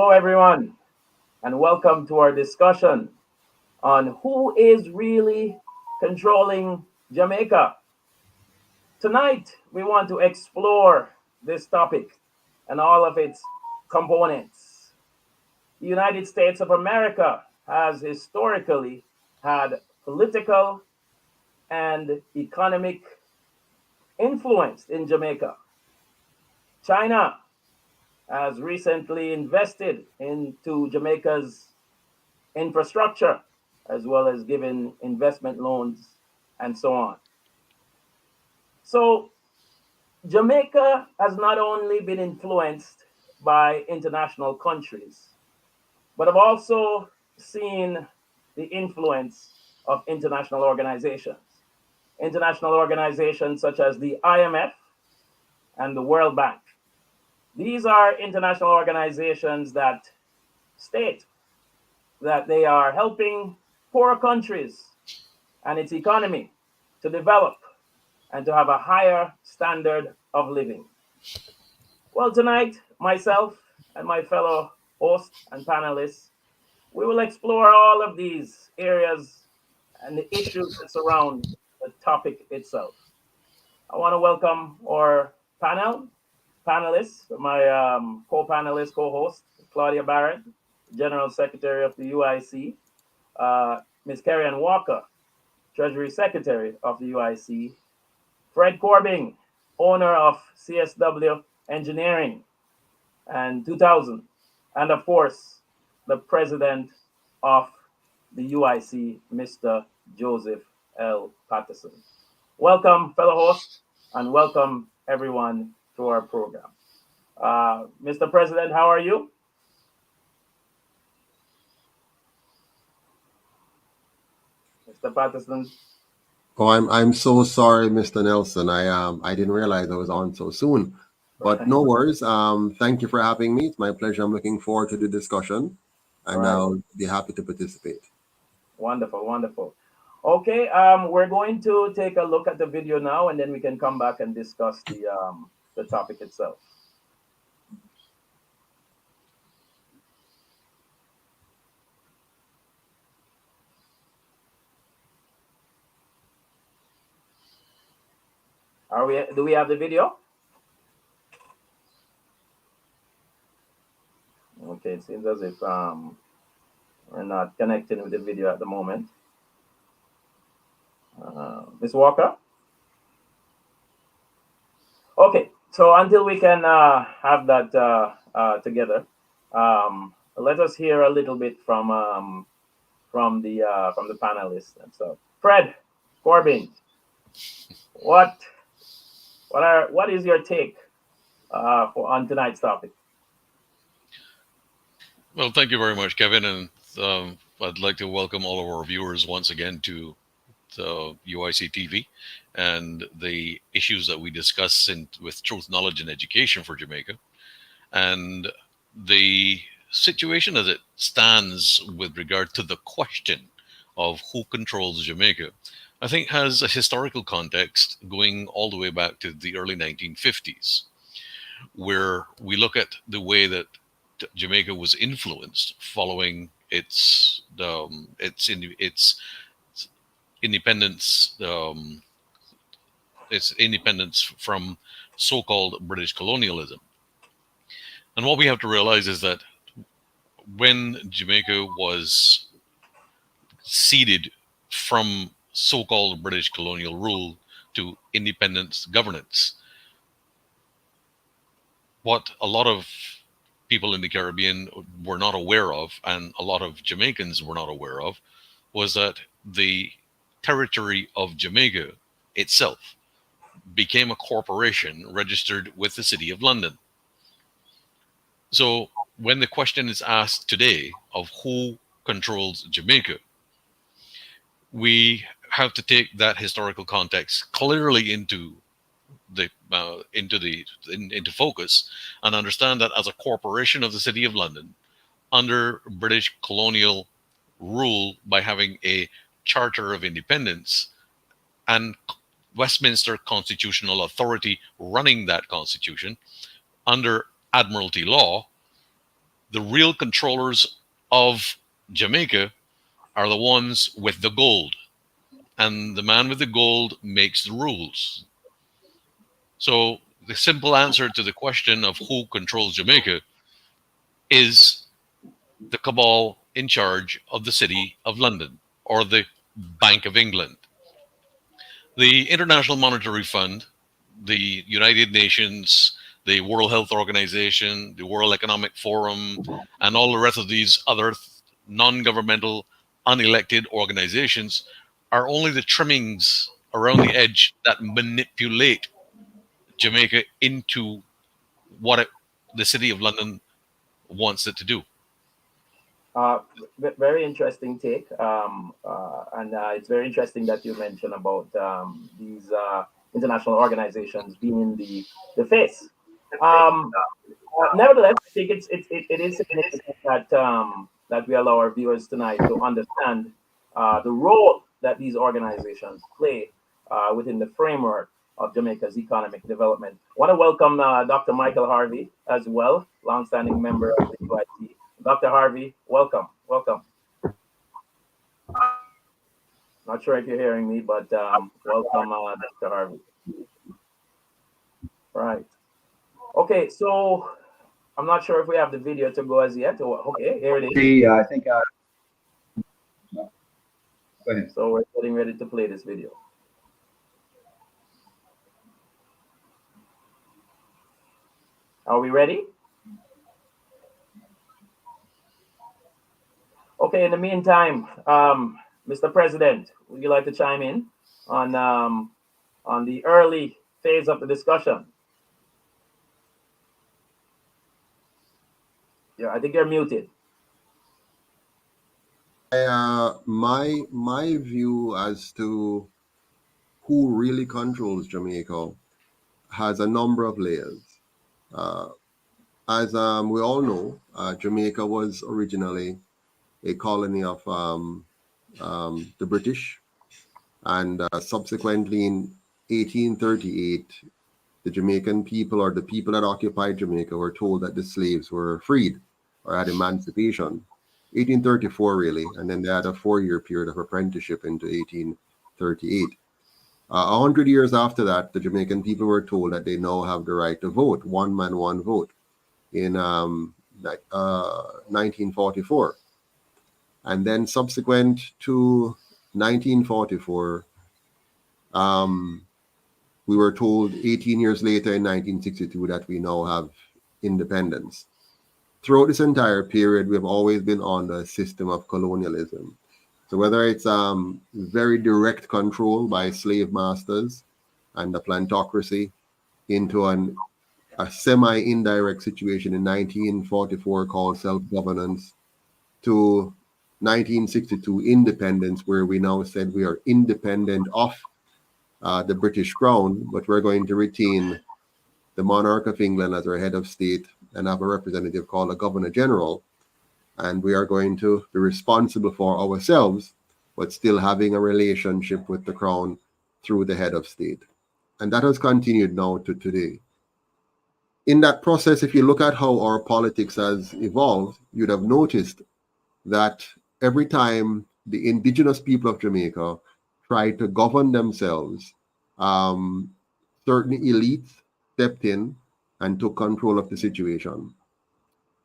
Hello, everyone, and welcome to our discussion on who is really controlling Jamaica. Tonight, we want to explore this topic and all of its components. The United States of America has historically had political and economic influence in Jamaica. China has recently invested into Jamaica's infrastructure, as well as giving investment loans and so on. So, Jamaica has not only been influenced by international countries, but have also seen the influence of international organizations. International organizations such as the IMF and the World Bank. These are international organizations that state that they are helping poor countries and its economy to develop and to have a higher standard of living. Well, tonight, myself and my fellow hosts and panelists, we will explore all of these areas and the issues that surround the topic itself. I want to welcome our panelists, my co-panelist, co-host, Claudia Barrett, General Secretary of the UIC, Ms. Carrie Walker, Treasury Secretary of the UIC, Fred Corbing, owner of CSW Engineering and 2000, and of course, the president of the UIC, Mr. Joseph L. Patterson. Welcome, fellow hosts, and welcome everyone to our program. Mr. President, how are you? Mr. Patterson. Oh, I'm so sorry, Mr. Nelson. I didn't realize I was on so soon. But Right, no worries. Thank you for having me. It's my pleasure. I'm looking forward to the discussion, and right. I'll be happy to participate. Wonderful, wonderful. Okay, we're going to take a look at the video now, and then we can come back and discuss the topic itself. Are we? Do we have the video? Okay, it seems as if we're not connecting with the video at the moment. Miss Walker. Okay, so until we can have that together, let us hear a little bit from the panelists and so. Fred Corbin, what what is your take for on tonight's topic? Well, thank you very much, Kevin, and I'd like to welcome all of our viewers once again to the UIC TV and the issues that we discuss with truth, knowledge, and education for Jamaica, and the situation as it stands with regard to the question of who controls Jamaica. I think has a historical context going all the way back to the early 1950s, where we look at the way that Jamaica was influenced following its independence its independence from so-called British colonialism. And what we have to realize is that when Jamaica was ceded from so-called British colonial rule to independence governance, what a lot of people in the Caribbean were not aware of, and a lot of Jamaicans were not aware of, was that the territory of Jamaica itself became a corporation registered with the City of London. So when the question is asked today of who controls Jamaica, we have to take that historical context clearly into focus and understand that as a corporation of the City of London, under British colonial rule, by having a Charter of Independence and Westminster Constitutional Authority running that constitution under Admiralty law, The real controllers of Jamaica are the ones with the gold, and the man with the gold makes the rules. So the simple answer to the question of who controls Jamaica is the cabal in charge of the City of London or the Bank of England. The International Monetary Fund, the United Nations, the World Health Organization, the World Economic Forum, and all the rest of these other non governmental, unelected organizations are only the trimmings around the edge that manipulate Jamaica into what the City of London wants it to do. Uh, Very interesting take. And it's very interesting that you mentioned about these international organizations being the face. Um, Nevertheless, I think it is significant that that we allow our viewers tonight to understand the role that these organizations play within the framework of Jamaica's economic development. I want to welcome Dr. Michael Harvey as well, longstanding member of the UIT. Dr. Harvey, welcome, welcome. Not sure if you're hearing me, but welcome, Dr. Harvey. Right. Okay, so I'm not sure if we have the video to go as yet. Okay, here it is. I think. No. Go ahead. So we're getting ready to play this video. Are we ready? Okay, in the meantime, Mr. President, would you like to chime in on the early phase of the discussion? Yeah, I think you're muted. My view as to who really controls Jamaica has a number of layers. As we all know, Jamaica was originally a colony of the British, and subsequently in 1838, the Jamaican people, or the people that occupied Jamaica, were told that the slaves were freed or had emancipation. 1834, really, and then they had a 4-year period of apprenticeship into 1838. 100 years after that, the Jamaican people were told that they now have the right to vote, one man, one vote, in 1944. And then subsequent to 1944, we were told 18 years later in 1962 that we now have independence. Throughout this entire period, we've always been under a system of colonialism. So whether it's very direct control by slave masters and the plantocracy into a semi-indirect situation in 1944 called self-governance, to 1962 independence, where we now said we are independent of the British Crown, but we're going to retain the monarch of England as our head of state and have a representative called a Governor General. And we are going to be responsible for ourselves, but still having a relationship with the Crown through the head of state. And that has continued now to today. In that process, if you look at how our politics has evolved, you'd have noticed that every time the indigenous people of Jamaica tried to govern themselves, certain elites stepped in and took control of the situation.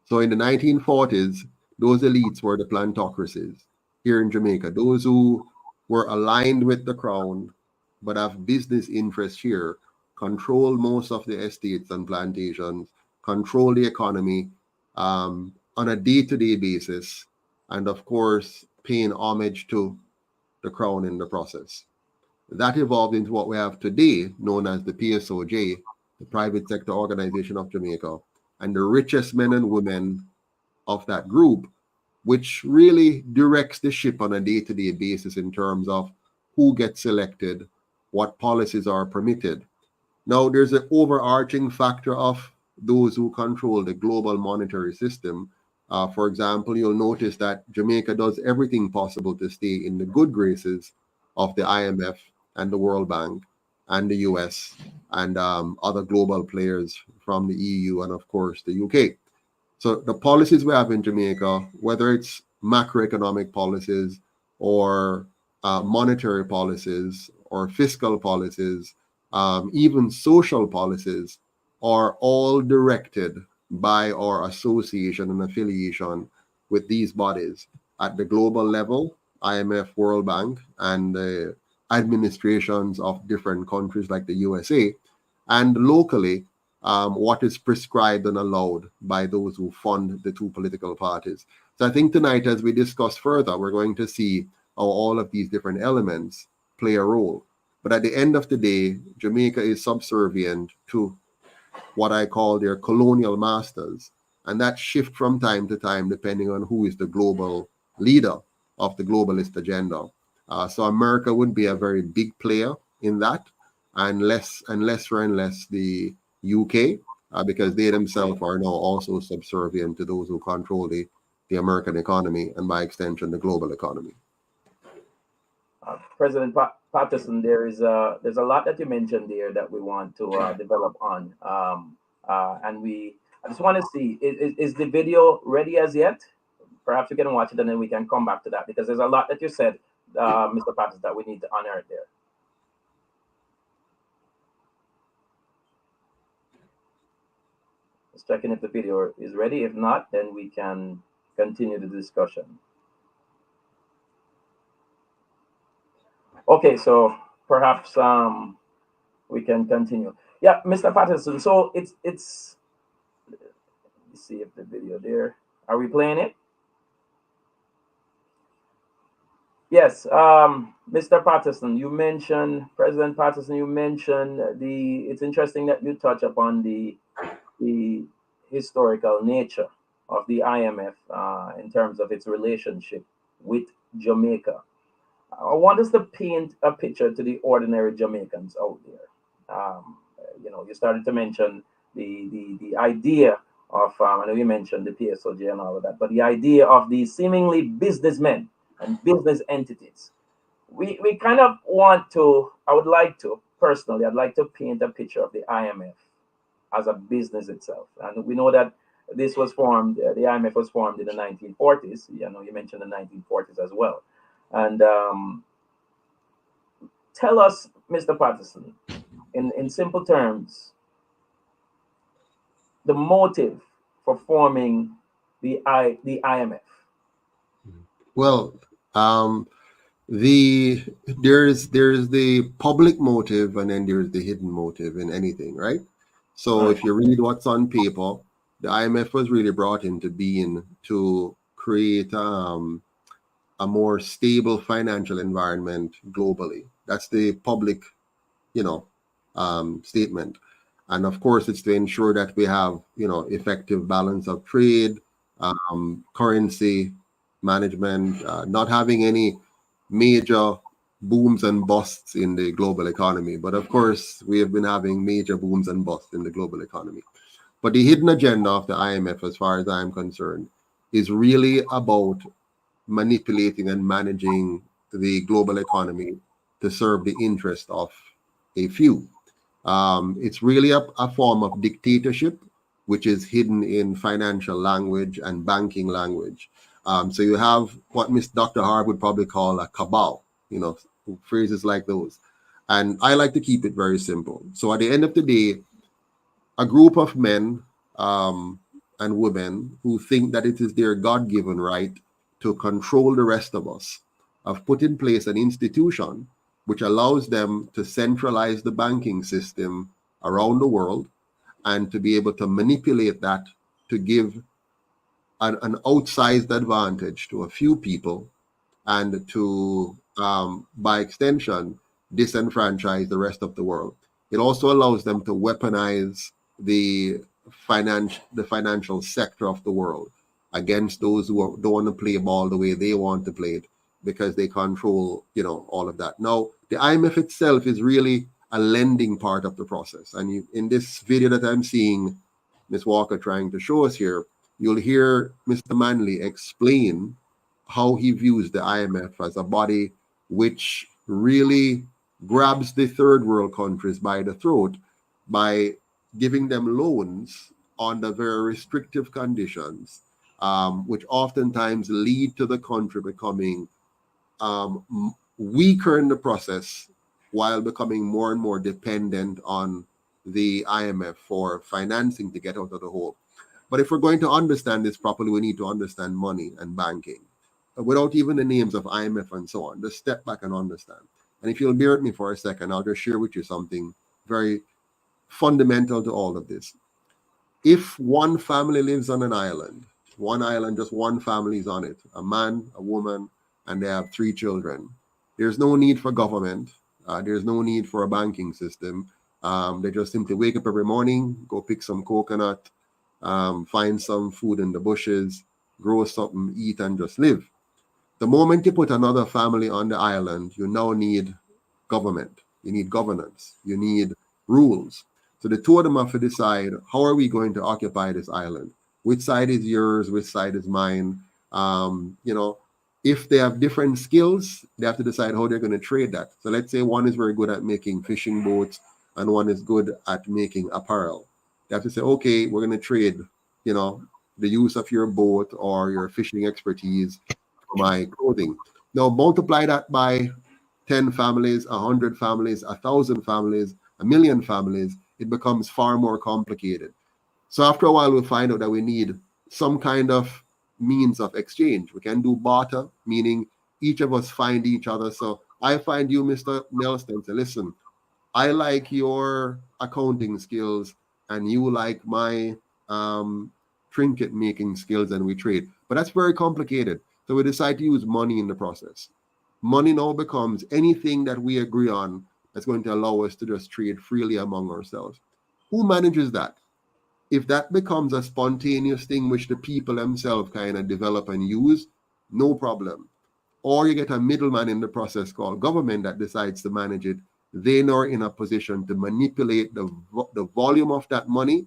So in the 1940s, those elites were the plantocracies here in Jamaica, those who were aligned with the crown but have business interests here, control most of the estates and plantations, control the economy on a day-to-day basis, and of course, paying homage to the crown in the process. That evolved into what we have today, known as the PSOJ, the Private Sector Organization of Jamaica, and the richest men and women of that group, which really directs the ship on a day-to-day basis in terms of who gets selected, what policies are permitted. Now, there's an overarching factor of those who control the global monetary system. For example, you'll notice that Jamaica does everything possible to stay in the good graces of the IMF and the World Bank and the US and other global players from the EU and, of course, the UK. So the policies we have in Jamaica, whether it's macroeconomic policies or monetary policies or fiscal policies, even social policies, are all directed by our association and affiliation with these bodies at the global level, IMF, World Bank, and the administrations of different countries like the USA, and locally, what is prescribed and allowed by those who fund the two political parties. So I think tonight, as we discuss further, we're going to see how all of these different elements play a role. But at the end of the day, Jamaica is subservient to what I call their colonial masters. And that shift from time to time depending on who is the global leader of the globalist agenda. So America would be a very big player in that, and lesser and less the UK, because they themselves are now also subservient to those who control the American economy and by extension the global economy. President Patterson, there's a lot that you mentioned there that we want to develop on, and I just want to see is the video ready as yet? Perhaps you can watch it and then we can come back to that because there's a lot that you said, Mr. Patterson, that we need to unearth there. Just checking if the video is ready. If not, then we can continue the discussion. Okay, so perhaps we can continue. Yeah, Mr. Patterson. So it's. Let me see if the video there. Are we playing it? Yes, Mr. Patterson. You mentioned President Patterson. You mentioned the. It's interesting that you touch upon the historical nature of the IMF in terms of its relationship with Jamaica. I want us to paint a picture to the ordinary Jamaicans out there. You started to mention the idea of, I know you mentioned the PSOJ and all of that, but the idea of these seemingly businessmen and business entities. We kind of want to, I would like to, personally, I'd like to paint a picture of the IMF as a business itself. And we know that this was formed, the IMF was formed in the 1940s. You mentioned the 1940s as well. And tell us, Mr. Patterson, in simple terms, the motive for forming the IMF. Well, there's the public motive and then there's the hidden motive in anything, right? So if you read what's on paper, the IMF was really brought into being to create a more stable financial environment globally. That's the public, statement. And of course, it's to ensure that we have, effective balance of trade, currency management, not having any major booms and busts in the global economy. But of course, we have been having major booms and busts in the global economy. But the hidden agenda of the IMF, as far as I'm concerned, is really about manipulating and managing the global economy to serve the interest of a few. It's really a form of dictatorship, which is hidden in financial language and banking language. So you have what Miss Dr. Harb would probably call a cabal, phrases like those. And I like to keep it very simple. So at the end of the day, a group of men and women who think that it is their God-given right to control the rest of us have put in place an institution which allows them to centralize the banking system around the world and to be able to manipulate that to give an outsized advantage to a few people and to, by extension, disenfranchise the rest of the world. It also allows them to weaponize the financial sector of the world against those who don't want to play ball the way they want to play it because they control, all of that. Now, the IMF itself is really a lending part of the process. And in this video that I'm seeing Ms. Walker trying to show us here, you'll hear Mr. Manley explain how he views the IMF as a body which really grabs the third world countries by the throat by giving them loans under very restrictive conditions, which oftentimes lead to the country becoming weaker in the process while becoming more and more dependent on the IMF for financing to get out of the hole. But if we're going to understand this properly, we need to understand money and banking without even the names of IMF and so on. Just step back and understand. And if you'll bear with me for a second, I'll just share with you something very fundamental to all of this. If one family lives on an island, one island, just one family is on it, a man, a woman, and they have 3 children, there's no need for government. There's no need for a banking system. They just simply wake up every morning, go pick some coconut, find some food in the bushes, grow something, eat, and just live. The moment you put another family on the island, you now need government, you need governance, you need rules. So the two of them have to decide, how are we going to occupy this island? Which side is yours? Which side is mine? You know, if they have different skills, they have to decide how they're going to trade that. So let's say one is very good at making fishing boats and one is good at making apparel. They have to say, okay, we're going to trade, you know, the use of your boat or your fishing expertise for my clothing. Now multiply that by 10 families, 100 families, 1,000 families, 1,000,000 families, it becomes far more complicated. So after a while, we'll find out that we need some kind of means of exchange. We can do barter, meaning each of us find each other. So I find you, Mr. Nelson, say, listen, I like your accounting skills and you like my trinket making skills, and we trade. But that's very complicated. So we decide to use money in the process. Money now becomes anything that we agree on that's going to allow us to just trade freely among ourselves. Who manages that? If that becomes a spontaneous thing which the people themselves kind of develop and use, no problem. Or you get a middleman in the process called government that decides to manage it. They now are in a position to manipulate the volume of that money,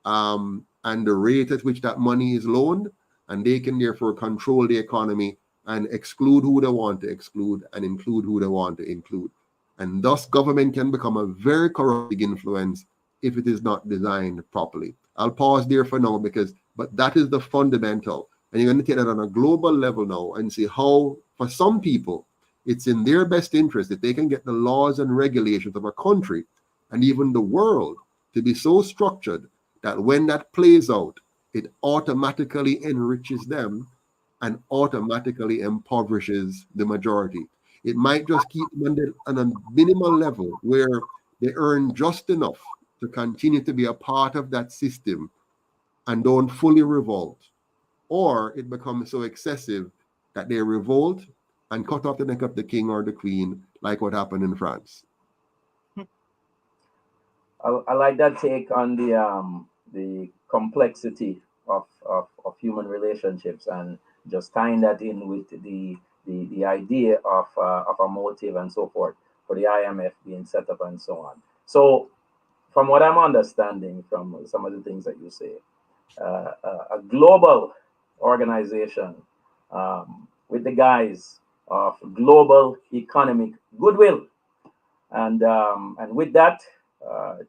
and the rate at which that money is loaned, and they can therefore control the economy and exclude who they want to exclude and include who they want to include. And thus, government can become a very corrupting influence if it is not designed properly. I'll pause there for now but that is the fundamental. And you're going to take that on a global level now and see how, for some people, it's in their best interest if they can get the laws and regulations of a country and even the world to be so structured that when that plays out, it automatically enriches them and automatically impoverishes the majority. It might just keep them on a minimal level where they earn just enough to continue to be a part of that system and don't fully revolt. Or it becomes so excessive that they revolt and cut off the neck of the king or the queen, like what happened in France. I like that take on the complexity of human relationships, and just tying that in with the idea of a motive and so forth for the IMF being set up and so on. So, from what I'm understanding from some of the things that you say, a global organization with the guise of global economic goodwill, and with that,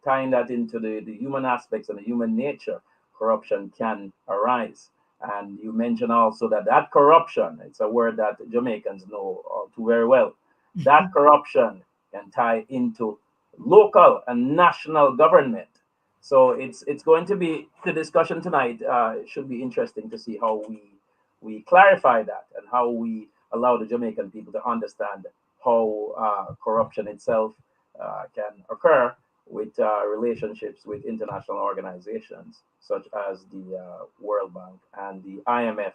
tying that into the human aspects and the human nature, corruption can arise. And you mentioned also that that corruption, it's a word that Jamaicans know all too very well, that corruption can tie into local and national government. So it's going to be the discussion tonight. It should be interesting to see how we clarify that and how we allow the Jamaican people to understand how corruption itself can occur with relationships with international organizations such as the World Bank and the IMF.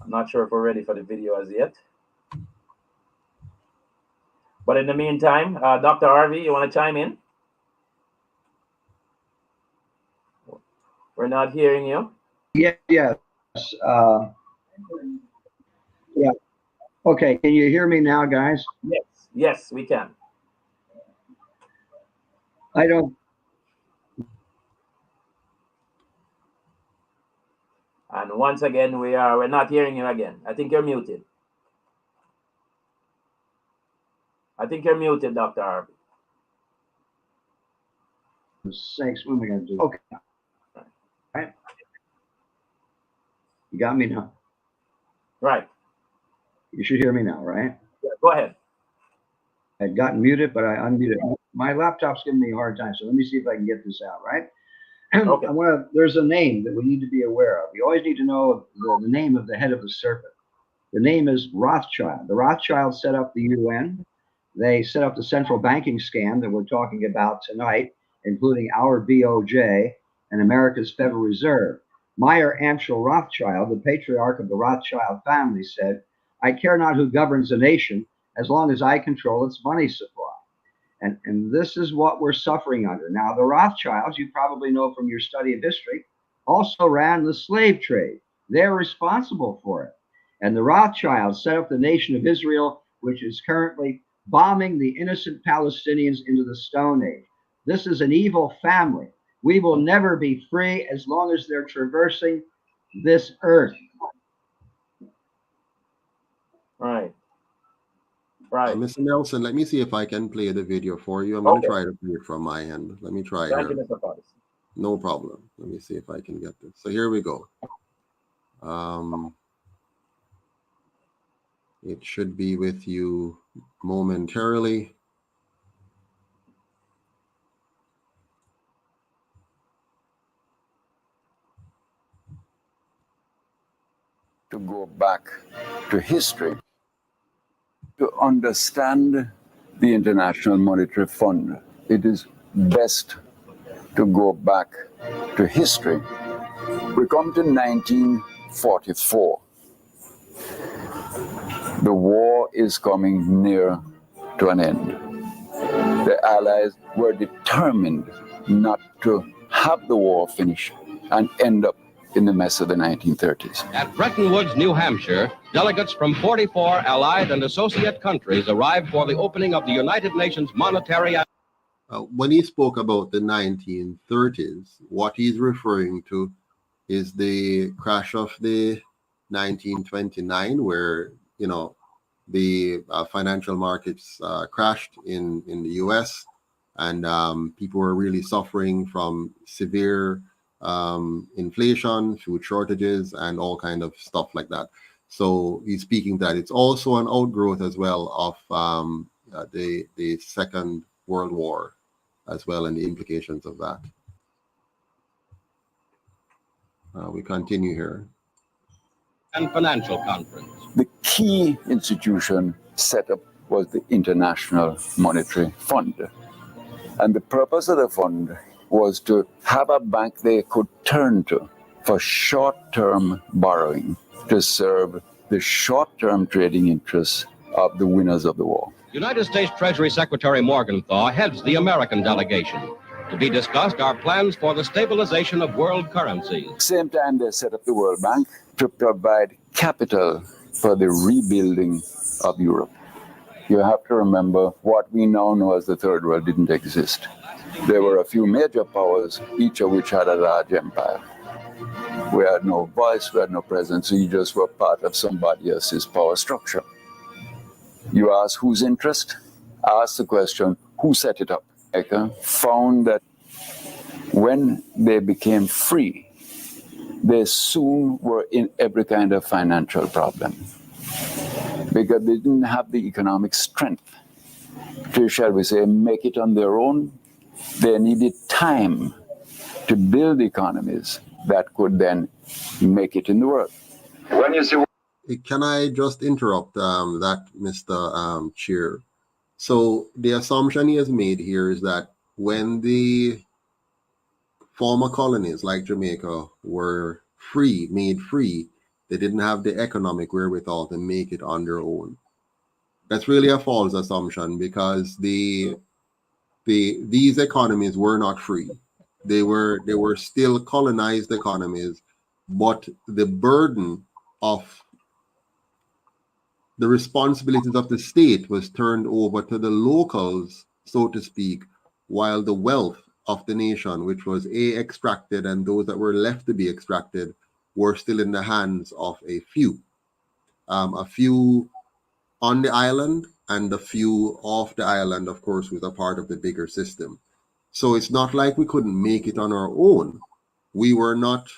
I'm not sure if we're ready for the video as yet. But in the meantime, Dr. Harvey, you want to chime in? We're not hearing you. Yes. Yeah. Okay. Can you hear me now, guys? Yes. Yes, we can. I don't. And once again, we're not hearing you again. I think you're muted. I think you're muted, Dr. Harvey. Sakes, what am I going to do? Okay. Right? You got me now. Right. You should hear me now, right? Yeah, go ahead. I'd gotten muted, but I unmuted. My laptop's giving me a hard time, so let me see if I can get this out, right? Okay. There's a name that we need to be aware of. You always need to know the name of the head of the serpent. The name is Rothschild. The Rothschilds set up the UN. They set up the central banking scam that we're talking about tonight, including our BOJ and America's Federal Reserve. Meyer Amschel Rothschild, the patriarch of the Rothschild family, said, "I care not who governs a nation as long as I control its money supply." And this is what we're suffering under. Now, the Rothschilds, you probably know from your study of history, also ran the slave trade. They're responsible for it. And the Rothschilds set up the nation of Israel, which is currently bombing the innocent Palestinians into the Stone Age. This is an evil family. We will never be free as long as they're traversing this earth. Right. Right. Mr. Nelson, let me see if I can play the video for you. I'm going to Okay. try to play it from my end. Let me try Thank here. you, Mr. Patterson. No problem. Let me see if I can get this. So here we go. It should be with you momentarily. To go back to history to understand the International Monetary Fund. It is best to go back to history. We come to 1944. The war is coming near to an end. The Allies were determined not to have the war finish and end up in the mess of the 1930s. At Bretton Woods, New Hampshire, delegates from 44 allied and associate countries arrived for the opening of the United Nations Monetary. When he spoke about the 1930s, what he's referring to is the crash of the 1929, where, you know, the financial markets crashed in the US, and people were really suffering from severe inflation, food shortages, and all kind of stuff like that. So he's speaking that it's also an outgrowth as well of the Second World War as well, and the implications of that. We continue here. And financial conference. The key institution set up was the International Monetary Fund. And the purpose of the fund was to have a bank they could turn to for short-term borrowing to serve the short-term trading interests of the winners of the war. United States Treasury Secretary Morgenthau heads the American delegation. To be discussed are plans for the stabilization of world currencies. Same time, they set up the World Bank to provide capital for the rebuilding of Europe. You have to remember what we now know as the Third World didn't exist. There were a few major powers, each of which had a large empire. We had no voice, we had no presence, we just were part of somebody else's power structure. You ask whose interest? Ask the question, who set it up? America found that when they became free, they soon were in every kind of financial problem because they didn't have the economic strength to, shall we say, make it on their own. They needed time to build economies that could then make it in the world. When you see, can I just interrupt that, Mr. Chair? So the assumption he has made here is that when the former colonies like Jamaica were made free, they didn't have the economic wherewithal to make it on their own. That's really a false assumption, because these economies were not free. They were still colonized economies, but the burden of the responsibilities of the state was turned over to the locals, so to speak, while the wealth of the nation, which was extracted, and those that were left to be extracted, were still in the hands of a few on the island, and a few off the island, of course, was a part of the bigger system. So it's not like we couldn't make it on our own. we were not,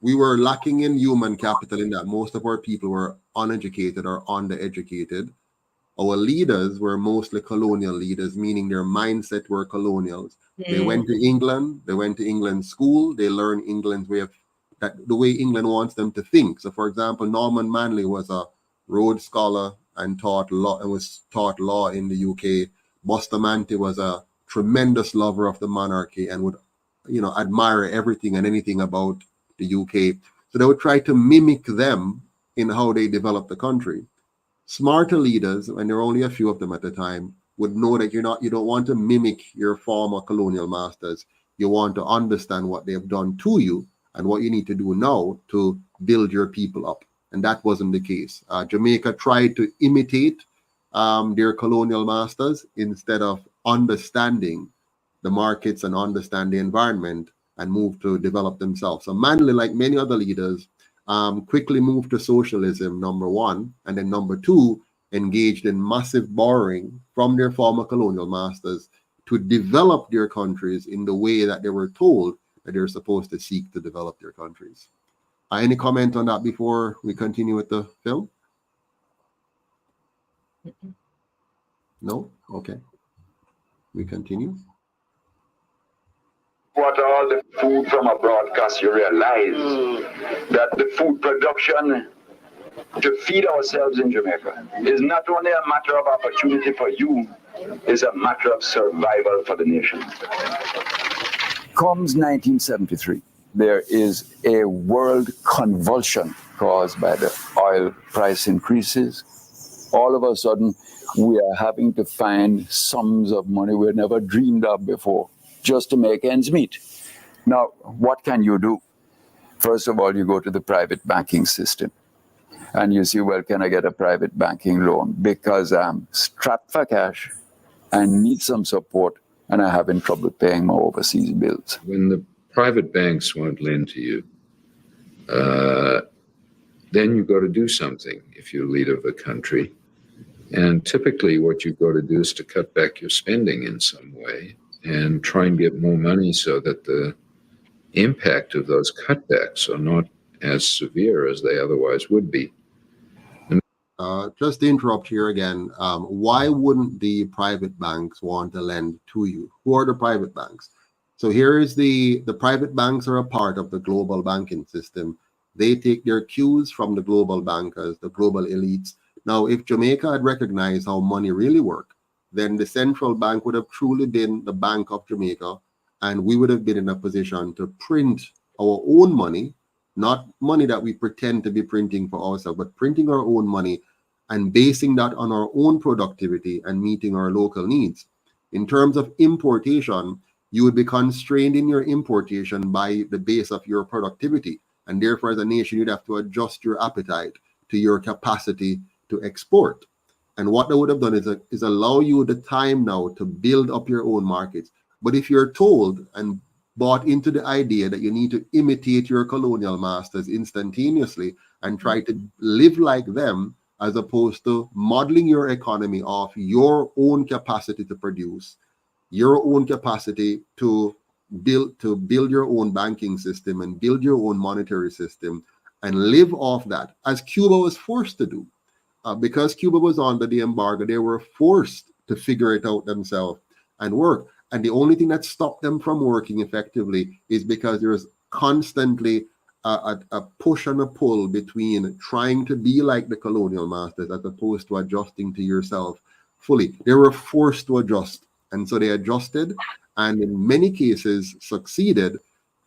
we were lacking in human capital in that most of our people were uneducated or undereducated. Our leaders were mostly colonial leaders, meaning their mindset were colonials. They went to England, they went to England school, they learned England's way of that the way England wants them to think. So for example, Norman Manley was a Rhodes Scholar and taught law and was taught law in the UK. Bustamante was a tremendous lover of the monarchy and would, admire everything and anything about the UK. So they would try to mimic them in how they developed the country. Smarter leaders, and there are only a few of them at the time, would know that you don't want to mimic your former colonial masters. You want to understand what they've done to you and what you need to do now to build your people up. And that wasn't the case. Jamaica tried to imitate their colonial masters instead of understanding the markets and understand the environment and move to develop themselves. So Manley, like many other leaders, quickly moved to socialism, number one, and then number two, engaged in massive borrowing from their former colonial masters to develop their countries in the way that they were told that they're supposed to seek to develop their countries. Any comment on that before we continue with the film? No? Okay. We continue. What all the food from a broadcast, you realize that the food production to feed ourselves in Jamaica is not only a matter of opportunity for you, it's a matter of survival for the nation. Comes 1973, there is a world convulsion caused by the oil price increases. All of a sudden, we are having to find sums of money we never dreamed of before just to make ends meet. Now, what can you do? First of all, you go to the private banking system and you see, well, can I get a private banking loan? Because I'm strapped for cash, I need some support, and I'm having trouble paying my overseas bills. When the private banks won't lend to you, then you've got to do something if you're leader of a country. And typically what you've got to do is to cut back your spending in some way and try and get more money so that the impact of those cutbacks are not as severe as they otherwise would be. Just to interrupt here again, why wouldn't the private banks want to lend to you? Who are the private banks? So here is the private banks are a part of the global banking system. They take their cues from the global bankers, the global elites. Now, if Jamaica had recognized how money really worked, then the central bank would have truly been the Bank of Jamaica, and we would have been in a position to print our own money, not money that we pretend to be printing for ourselves, but printing our own money and basing that on our own productivity and meeting our local needs. In terms of importation, you would be constrained in your importation by the base of your productivity. And therefore, as a nation, you'd have to adjust your appetite to your capacity to export. And what they would have done is allow you the time now to build up your own markets. But if you're told and bought into the idea that you need to imitate your colonial masters instantaneously and try to live like them, as opposed to modeling your economy off your own capacity to produce, your own capacity to build your own banking system and build your own monetary system and live off that, as Cuba was forced to do. Because Cuba was under the embargo, they were forced to figure it out themselves and work. And the only thing that stopped them from working effectively is because there's constantly a push and a pull between trying to be like the colonial masters as opposed to adjusting to yourself fully. They were forced to adjust. And so they adjusted and in many cases succeeded.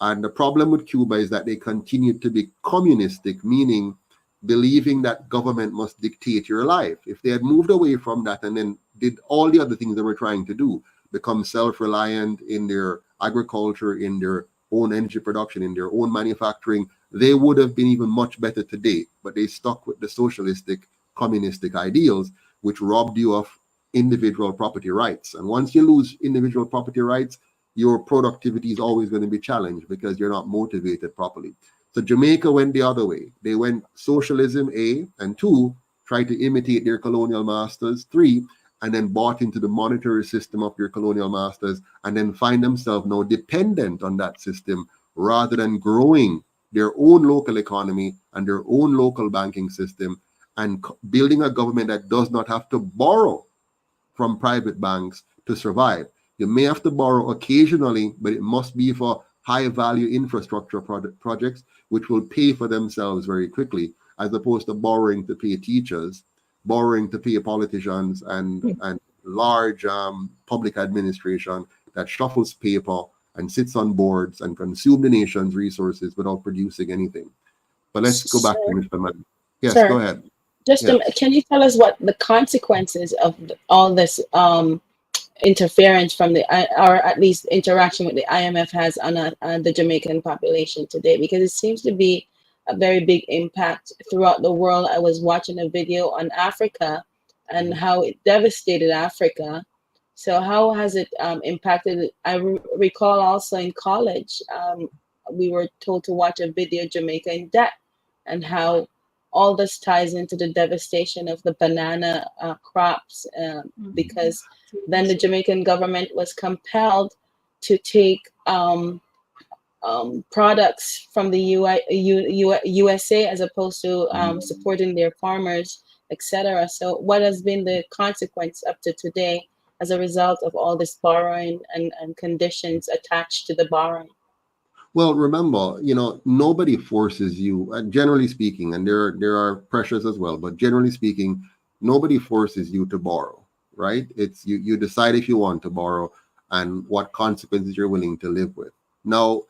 And the problem with Cuba is that they continued to be communistic, meaning believing that government must dictate your life. If they had moved away from that and then did all the other things they were trying to do, become self-reliant in their agriculture, in their own energy production, in their own manufacturing, they would have been even much better today. But they stuck with the socialistic, communistic ideals, which robbed you of individual property rights. And once you lose individual property rights, your productivity is always going to be challenged because you're not motivated properly. So Jamaica went the other way. They went socialism, A, and 2, try to imitate their colonial masters, 3, and then bought into the monetary system of your colonial masters, and then find themselves now dependent on that system rather than growing their own local economy and their own local banking system and building a government that does not have to borrow from private banks to survive. You may have to borrow occasionally, but it must be for high value infrastructure projects, which will pay for themselves very quickly, as opposed to borrowing to pay teachers, borrowing to pay politicians, and large public administration that shuffles paper and sits on boards and consume the nation's resources without producing anything. But let's go back to Mr. Mann. Yes, Sir, go ahead. just Yes. can you tell us what the consequences of all this interference from the or at least interaction with the IMF has on the Jamaican population today? Because it seems to be a very big impact throughout the world. I was watching a video on Africa and how it devastated Africa. So how has it impacted? I recall also in college, we were told to watch a video, Jamaica in Debt, and how all this ties into the devastation of the banana crops, because then the Jamaican government was compelled to take products from the USA as opposed to supporting their farmers, etc. So what has been the consequence up to today as a result of all this borrowing and conditions attached to the borrowing? Well, remember, nobody forces you, generally speaking, and there are pressures as well, but generally speaking, nobody forces you to borrow, right? It's you decide if you want to borrow and what consequences you're willing to live with. Now,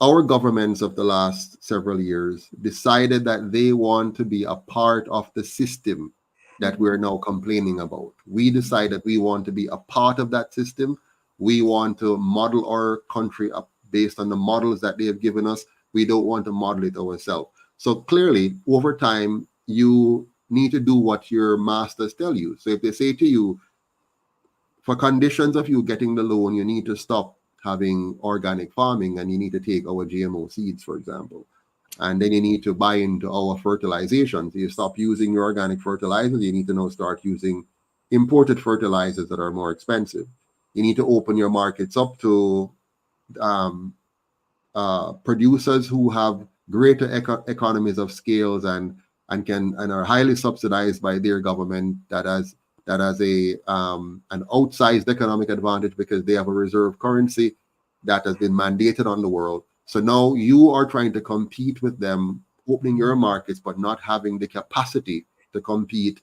our governments of the last several years decided that they want to be a part of the system that we're now complaining about. We decided we want to be a part of that system. We want to model our country up based on the models that they have given us. We don't want to model it ourselves. So clearly, over time, you need to do what your masters tell you. So if they say to you, for conditions of you getting the loan, you need to stop having organic farming and you need to take our GMO seeds, for example. And then you need to buy into our fertilization. So you stop using your organic fertilizers. You need to now start using imported fertilizers that are more expensive. You need to open your markets up to producers who have greater economies of scales and are highly subsidized by their government that has a an outsized economic advantage because they have a reserve currency that has been mandated on the world. So now you are trying to compete with them, opening your markets, but not having the capacity to compete.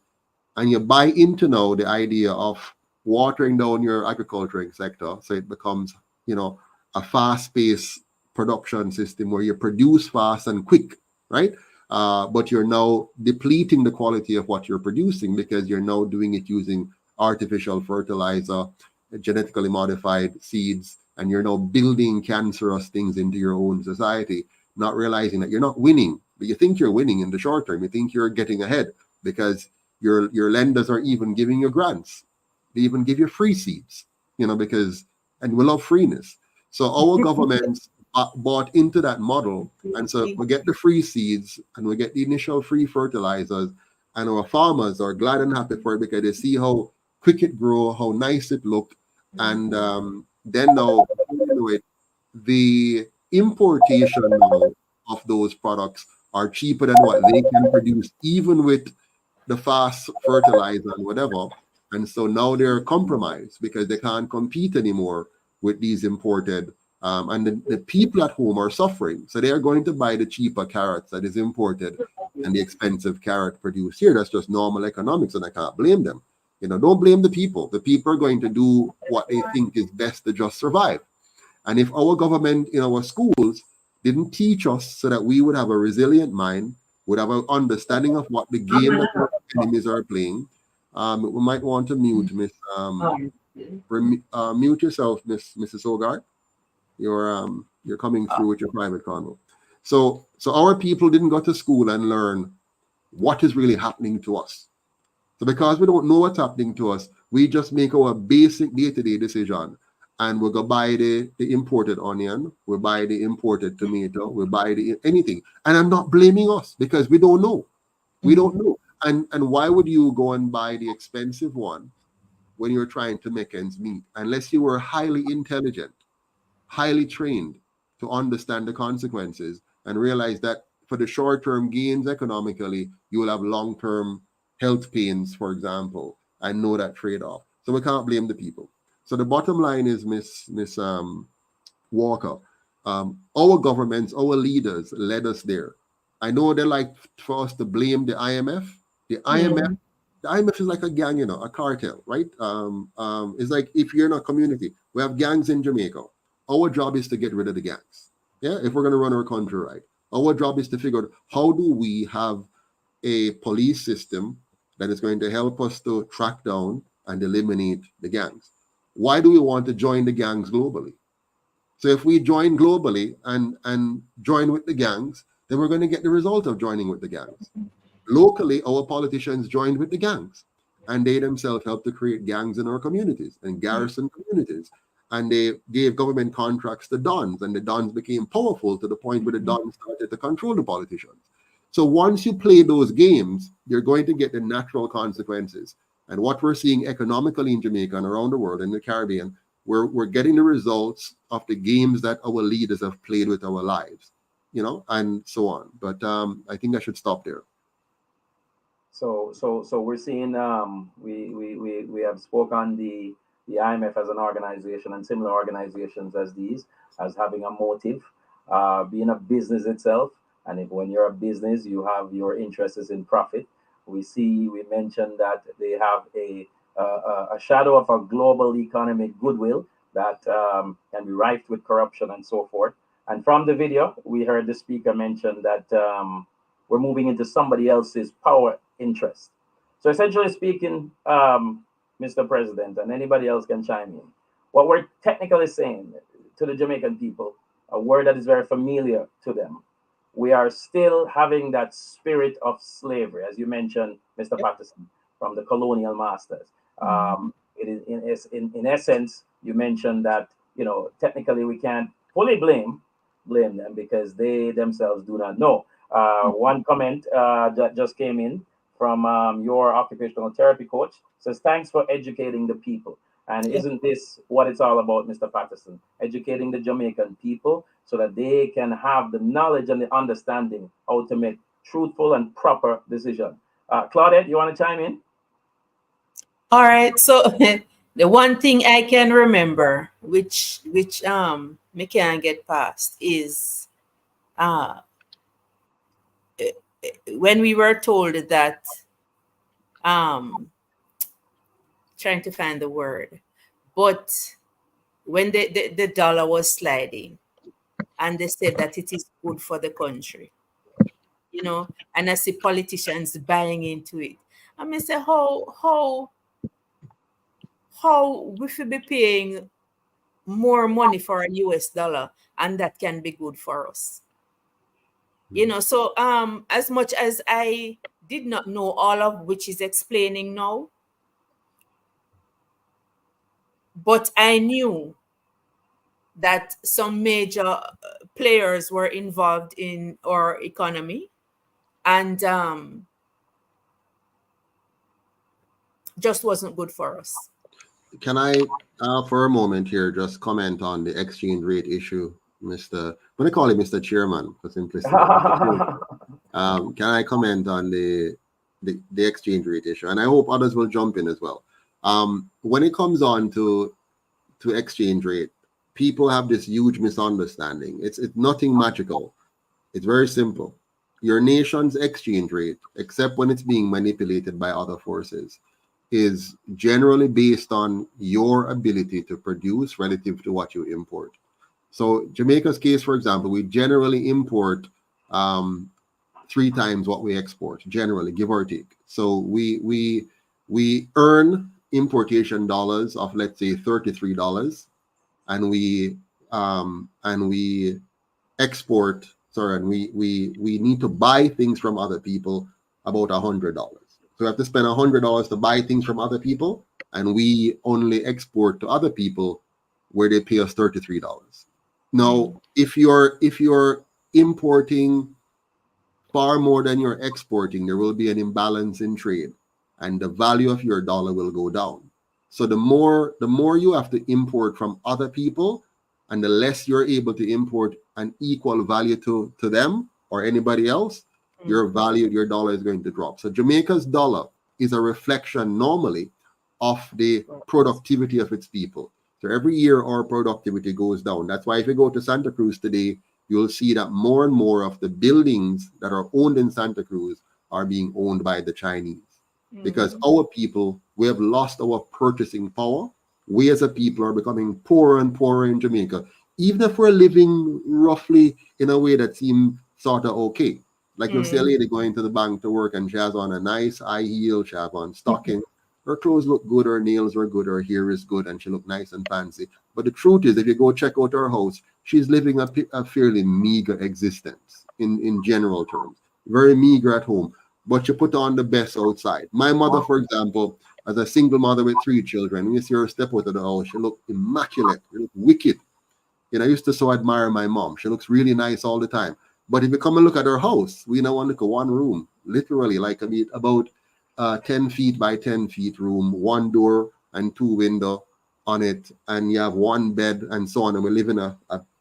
And you buy into now the idea of watering down your agricultural sector. So it becomes, a fast-paced production system where you produce fast and quick, right? But you're now depleting the quality of what you're producing because you're now doing it using artificial fertilizer, genetically modified seeds, and you're now building cancerous things into your own society, not realizing that you're not winning, but you think you're winning in the short term. You think you're getting ahead because your lenders are even giving you grants. They even give you free seeds, and we love freeness. So our governments bought into that model. And so we get the free seeds and we get the initial free fertilizers, and our farmers are glad and happy for it because they see how quick it grow, how nice it look. And then now, the importation now of those products are cheaper than what they can produce, even with the fast fertilizer and whatever. And so now they're compromised because they can't compete anymore with these imported. And the people at home are suffering. So they are going to buy the cheaper carrots that is imported and the expensive carrot produced here. That's just normal economics, and I can't blame them. Don't blame the people. The people are going to do what they think is best to just survive. And if our government in our schools didn't teach us so that we would have a resilient mind, would have an understanding of what the game that our enemies are playing, we might want to mute mute yourself, Mrs. Hogarth. You're coming through with your private convo. So our people didn't go to school and learn what is really happening to us. So because we don't know what's happening to us, we just make our basic day-to-day decision. And we'll go buy the imported onion, we'll buy the imported tomato, we'll buy anything. And I'm not blaming us because we don't know. We don't know. And why would you go and buy the expensive one when you're trying to make ends meet, unless you were highly intelligent, highly trained to understand the consequences and realize that for the short-term gains economically, you will have long-term health pains, for example, and know that trade-off. So we can't blame the people. So the bottom line is, Miss Walker, our governments, our leaders led us there. I know they like for us to blame the IMF. The IMF, Mm. the IMF is like a gang, a cartel, right? It's like if you're in a community, we have gangs in Jamaica. Our job is to get rid of the gangs. Yeah, if we're going to run our country right, our job is to figure out how do we have a police system that is going to help us to track down and eliminate the gangs. Why do we want to join the gangs globally? So if we join globally and join with the gangs, then we're going to get the result of joining with the gangs. Locally, our politicians joined with the gangs, and they themselves helped to create gangs in our communities and garrison communities. And they gave government contracts to dons, and the dons became powerful to the point where the dons started to control the politicians. So once you play those games, you're going to get the natural consequences. And what we're seeing economically in Jamaica and around the world, in the Caribbean, we're getting the results of the games that our leaders have played with our lives, and so on. But I think I should stop there. So we're seeing we have spoke on the IMF as an organization and similar organizations as these as having a motive, being a business itself. And if when you're a business, you have your interests in profit. We mentioned that they have a shadow of a global economic goodwill that can be rife with corruption and so forth. And from the video, we heard the speaker mention that we're moving into somebody else's power interest. So essentially speaking, Mr. President, and anybody else can chime in, what we're technically saying to the Jamaican people, a word that is very familiar to them, we are still having that spirit of slavery, as you mentioned, Mr. Patterson, from the colonial masters. It is in essence, you mentioned that technically we can't fully blame them because they themselves do not know. One comment that just came in from your occupational therapy coach says, "Thanks for educating the people." And isn't this what it's all about, Mr. Patterson? Educating the Jamaican people so that they can have the knowledge and the understanding how to make truthful and proper decisions. Claudette, you want to chime in? All right. So the one thing I can remember, which me can't get past, is when we were told that trying to find the word, but when the dollar was sliding and they said that it is good for the country, and I see politicians buying into it. I mean, say how we should be paying more money for a US dollar and that can be good for us. So as much as I did not know all of which is explaining now, but I knew that some major players were involved in our economy and just wasn't good for us. Can I, for a moment here, just comment on the exchange rate issue, Mr. I'm going to call it Mr. Chairman for simplicity. Can I comment on the exchange rate issue? And I hope others will jump in as well. When it comes on to exchange rate, people have this huge misunderstanding. It's nothing magical. It's very simple. Your nation's exchange rate, except when it's being manipulated by other forces, is generally based on your ability to produce relative to what you import. So Jamaica's case, for example, we generally import 3 times what we export, generally, give or take. So we earn importation dollars of, let's say, $33, and we export, sorry, and we need to buy things from other people about $100. So we have to spend $100 to buy things from other people, and we only export to other people where they pay us $33. Now, if you're importing far more than you're exporting, there will be an imbalance in trade, and the value of your dollar will go down. So the more you have to import from other people, and the less you're able to import an equal value to them or anybody else, your value, your dollar is going to drop. So Jamaica's dollar is a reflection normally of the productivity of its people. So every year our productivity goes down. That's why if you go to Santa Cruz today, you'll see that more and more of the buildings that are owned in Santa Cruz are being owned by the Chinese. Because our people, we have lost our purchasing power. We as a people are becoming poorer and poorer in Jamaica, even if we're living roughly in a way that seems sort of okay. Like you'll see a lady going to the bank to work and she has on a nice high heel, she has on stocking. Her clothes look good, her nails are good, her hair is good, and she look nice and fancy. But the truth is, if you go check out her house, she's living a fairly meager existence in general terms. Very meager at home, but she put on the best outside. My mother, for example, as a single mother with 3 children, when you see her step out of the house, she look immaculate, she look wicked. You know, I used to so admire my mom. She looks really nice all the time. But if you come and look at her house, we now want to look at one room, literally, like I mean, about 10 feet by 10 feet room, 1 door and 2 window on it, and you have 1 bed and so on. And we live in a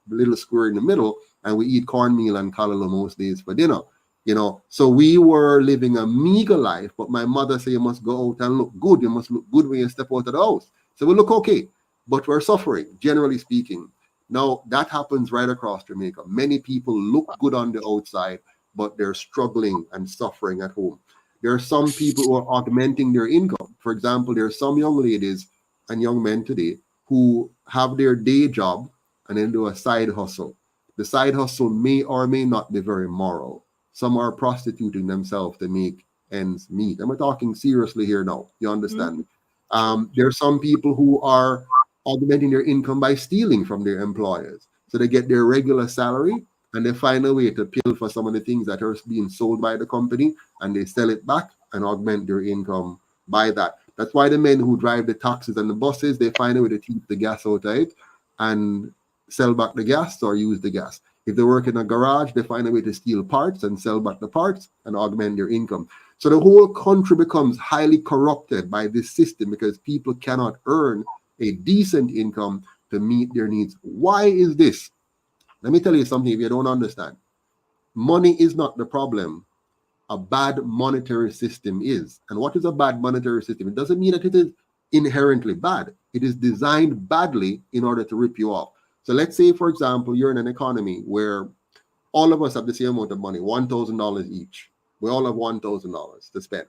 little square in the middle, and we eat cornmeal and callaloo most days for dinner. You know, so we were living a meager life, but my mother said you must go out and look good. You must look good when you step out of the house. So we look okay, but we're suffering, generally speaking. Now, that happens right across Jamaica. Many people look good on the outside, but they're struggling and suffering at home. There are some people who are augmenting their income. For example, there are some young ladies and young men today who have their day job and then do a side hustle. The side hustle may or may not be very moral. Some are prostituting themselves to make ends meet. And we're talking seriously here now. You understand? There are some people who are augmenting their income by stealing from their employers. So they get their regular salary and they find a way to pay for some of the things that are being sold by the company, and they sell it back and augment their income by that. That's why the men who drive the taxis and the buses, they find a way to keep the gas out of it and sell back the gas or use the gas. If they work in a garage, they find a way to steal parts and sell back the parts and augment their income. So the whole country becomes highly corrupted by this system because people cannot earn a decent income to meet their needs. Why is this? Let me tell you something if you don't understand. Money is not the problem. A bad monetary system is. And what is a bad monetary system? It doesn't mean that it is inherently bad. It is designed badly in order to rip you off. So let's say, for example, you're in an economy where all of us have the same amount of money, $1,000 each. We all have $1,000 to spend.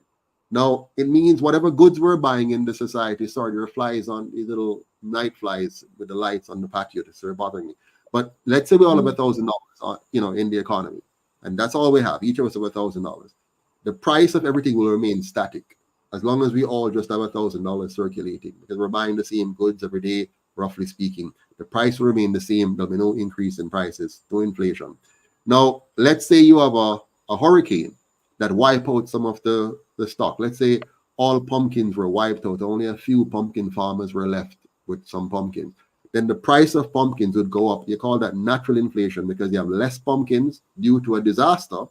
Now, it means whatever goods we're buying in the society, sorry, there are flies on these little night flies with the lights on the patio to start bothering me. But let's say we all have $1,000, in the economy, and that's all we have. Each of us have $1,000. The price of everything will remain static as long as we all just have $1,000 circulating because we're buying the same goods every day, roughly speaking. The price will remain the same. There'll be no increase in prices, no inflation. Now, let's say you have a hurricane that wipe out some of the stock. Let's say all pumpkins were wiped out. Only a few pumpkin farmers were left with some pumpkins. Then the price of pumpkins would go up. You call that natural inflation because you have less pumpkins due to a disaster,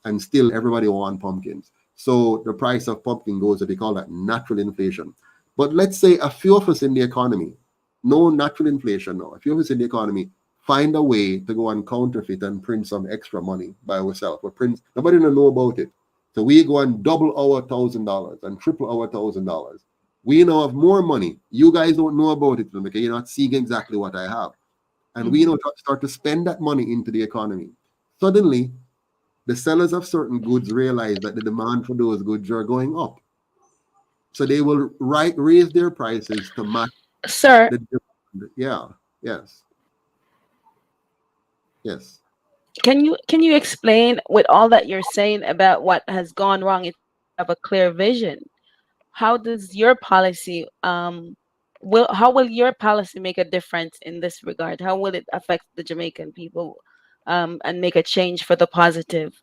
and still everybody wants pumpkins. So the price of pumpkin goes up. They call that natural inflation. But let's say a few of us in the economy, no natural inflation, no. A few of us in the economy find a way to go and counterfeit and print some extra money by ourselves. Nobody will know about it. So we go and double our $1,000 and triple our $1,000. We now have more money. You guys don't know about it because you're not seeing exactly what I have. And we now start to spend that money into the economy. Suddenly, the sellers of certain goods realize that the demand for those goods are going up. So they will raise their prices to match Sir, the demand. Yeah. Yes. Yes. can you explain with all that you're saying about what has gone wrong? If you have a clear vision, how does your policy how will your policy make a difference in this regard? How will it affect the Jamaican people and make a change for the positive?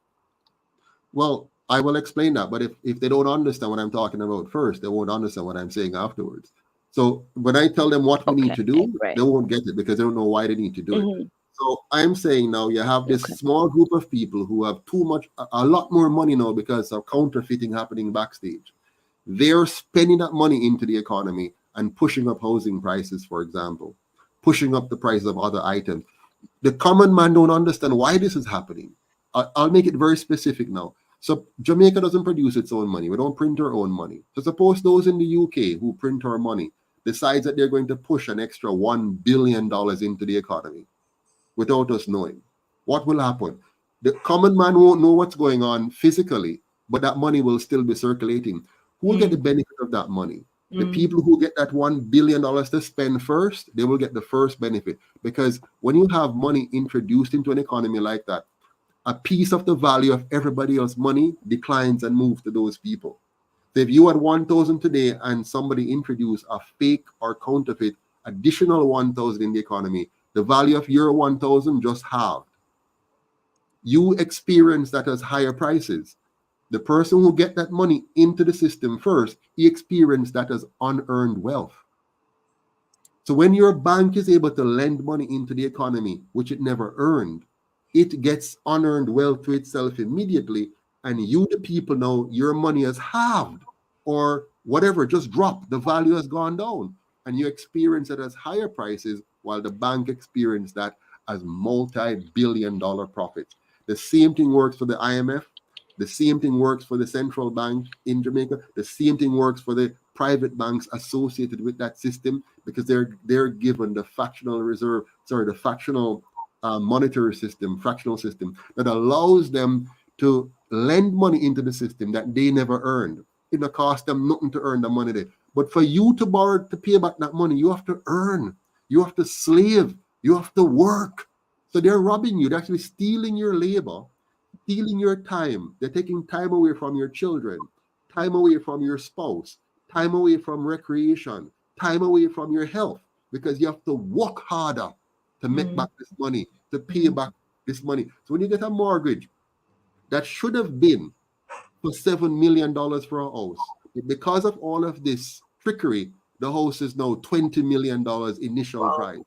Well, I will explain that, but if they don't understand what I'm talking about first, they won't understand what I'm saying afterwards. So when I tell them what we need to do, great. they won't get it because they don't know why they need to do it. Mhm. So I'm saying now you have this small group of people who have a lot more money now because of counterfeiting happening backstage. They're spending that money into the economy and pushing up housing prices, for example, pushing up the price of other items. The common man don't understand why this is happening. I'll make it very specific now. So Jamaica doesn't produce its own money. We don't print our own money. So suppose those in the UK who print our money decides that they're going to push an extra $1 billion into the economy without us knowing. What will happen? The common man won't know what's going on physically, but that money will still be circulating. Who will get the benefit of that money? The people who get that $1 billion to spend first, they will get the first benefit. Because when you have money introduced into an economy like that, a piece of the value of everybody else's money declines and moves to those people. So if you had 1,000 today and somebody introduced a fake or counterfeit additional 1,000 in the economy, the value of your 1,000 just halved. You experience that as higher prices. The person who get that money into the system first, he experienced that as unearned wealth. So when your bank is able to lend money into the economy, which it never earned, it gets unearned wealth to itself immediately. And you, the people, know your money has halved or whatever, just dropped. The value has gone down. And you experience it as higher prices while the bank experienced that as multi-billion-dollar profits. The same thing works for the IMF. The same thing works for the central bank in Jamaica. The same thing works for the private banks associated with that system, because they're given the fractional monetary system, fractional system that allows them to lend money into the system that they never earned. It will cost them nothing to earn the money there. But for you to borrow to pay back that money, you have to earn, you have to slave, you have to work. So they're robbing you. They're actually stealing your labor, stealing your time. They're taking time away from your children, time away from your spouse, time away from recreation, time away from your health, because you have to work harder to make back this money, to pay back this money. So when you get a mortgage that should have been for $7 million for a house, because of all of this trickery, the house is now $20 million initial price,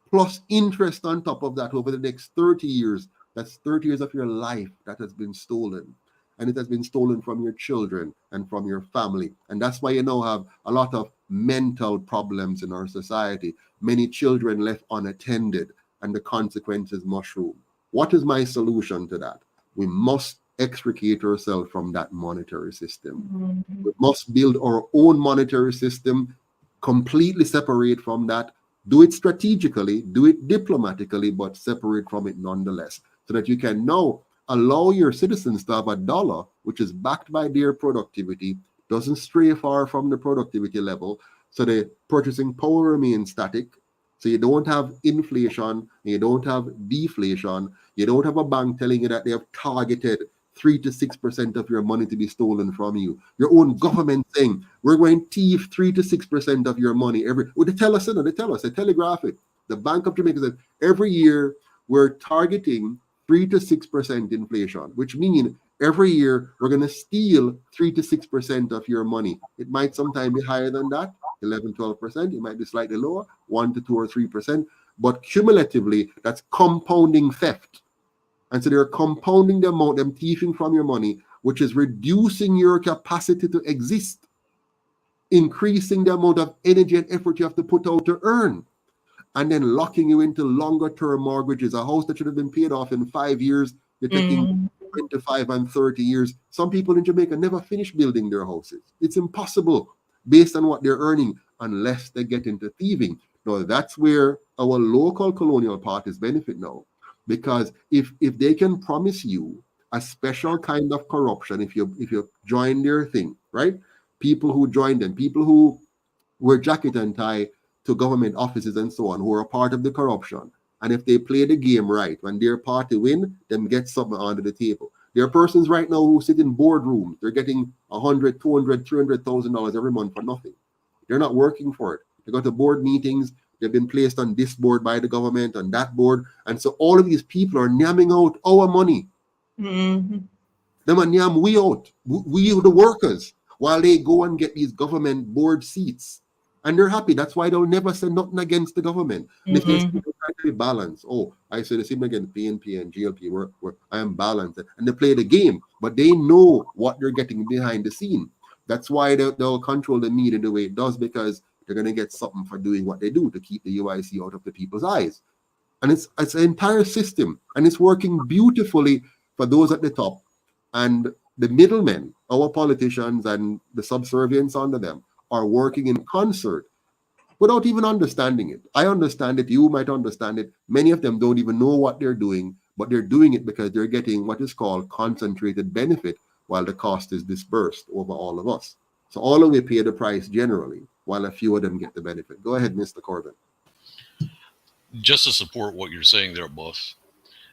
plus interest on top of that over the next 30 years. That's 30 years of your life that has been stolen. And it has been stolen from your children and from your family. And that's why you now have a lot of mental problems in our society. Many children left unattended, and the consequences mushroom. What is my solution to that? We must extricate ourselves from that monetary system. We must build our own monetary system, completely separate from that. Do it strategically, do it diplomatically, but separate from it nonetheless, so that you can now allow your citizens to have a dollar which is backed by their productivity, doesn't stray far from the productivity level, so the purchasing power remains static. So you don't have inflation, you don't have deflation, you don't have a bank telling you that they have targeted 3 to 6% of your money to be stolen from you. Your own government saying, we're going to thief 3 to 6% of your money they tell us, they telegraph it. The Bank of Jamaica said every year we're targeting 3 to 6% inflation, which means every year we're going to steal 3 to 6% of your money. It might sometimes be higher than that, 11, 12%. It might be slightly lower, 1 to 2 or 3%. But cumulatively, that's compounding theft. And so they're compounding the amount, them thieving from your money, which is reducing your capacity to exist, increasing the amount of energy and effort you have to put out to earn, and then locking you into longer term mortgages. A house that should have been paid off in 5 years, you're taking 25 and 30 years. Some people in Jamaica never finish building their houses. It's impossible based on what they're earning unless they get into thieving. Now, that's where our local colonial parties benefit now. Because if they can promise you a special kind of corruption, if you join their thing, right? People who join them, people who wear jacket and tie to government offices and so on, who are a part of the corruption. And if they play the game right, when their party win, them get something under the table. There are persons right now who sit in boardrooms. They're getting $100, $200, $300,000 every month for nothing. They're not working for it. They go to board meetings. They've been placed on this board by the government, on that board. And so all of these people are namming out our money. Them are nyam we out. We the workers, while they go and get these government board seats. And they're happy. That's why they'll never say nothing against the government. And if they try to be balanced, I say the same against PNP and GLP, where I am balanced. And they play the game, but they know what they're getting behind the scene. That's why they'll control the media the way it does, because They're going to get something for doing what they do to keep the UIC out of the people's eyes. And it's an entire system, and it's working beautifully for those at the top. And the middlemen, our politicians and the subservients under them, are working in concert without even understanding it. I understand it. You might understand it. Many of them don't even know what they're doing, but they're doing it because they're getting what is called concentrated benefit while the cost is dispersed over all of us. So all of we pay the price generally, while a few of them get the benefit. Go ahead, Mr. Corbin. Just to support what you're saying there, boss,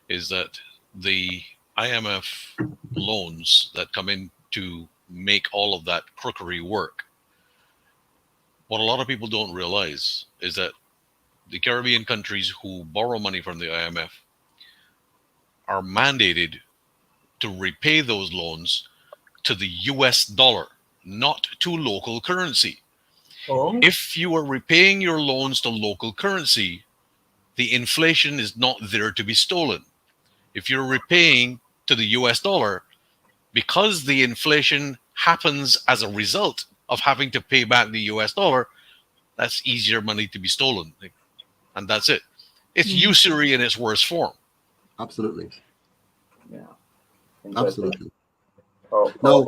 is that the IMF loans that come in to make all of that crookery work, what a lot of people don't realize is that the Caribbean countries who borrow money from the IMF are mandated to repay those loans to the US dollar, not to local currency. Oh. If you are repaying your loans to local currency, the inflation is not there to be stolen. If you're repaying to the US dollar, because the inflation happens as a result of having to pay back the US dollar, that's easier money to be stolen. And that's it. It's usury in its worst form. Absolutely. Yeah. Absolutely. Oh, Now,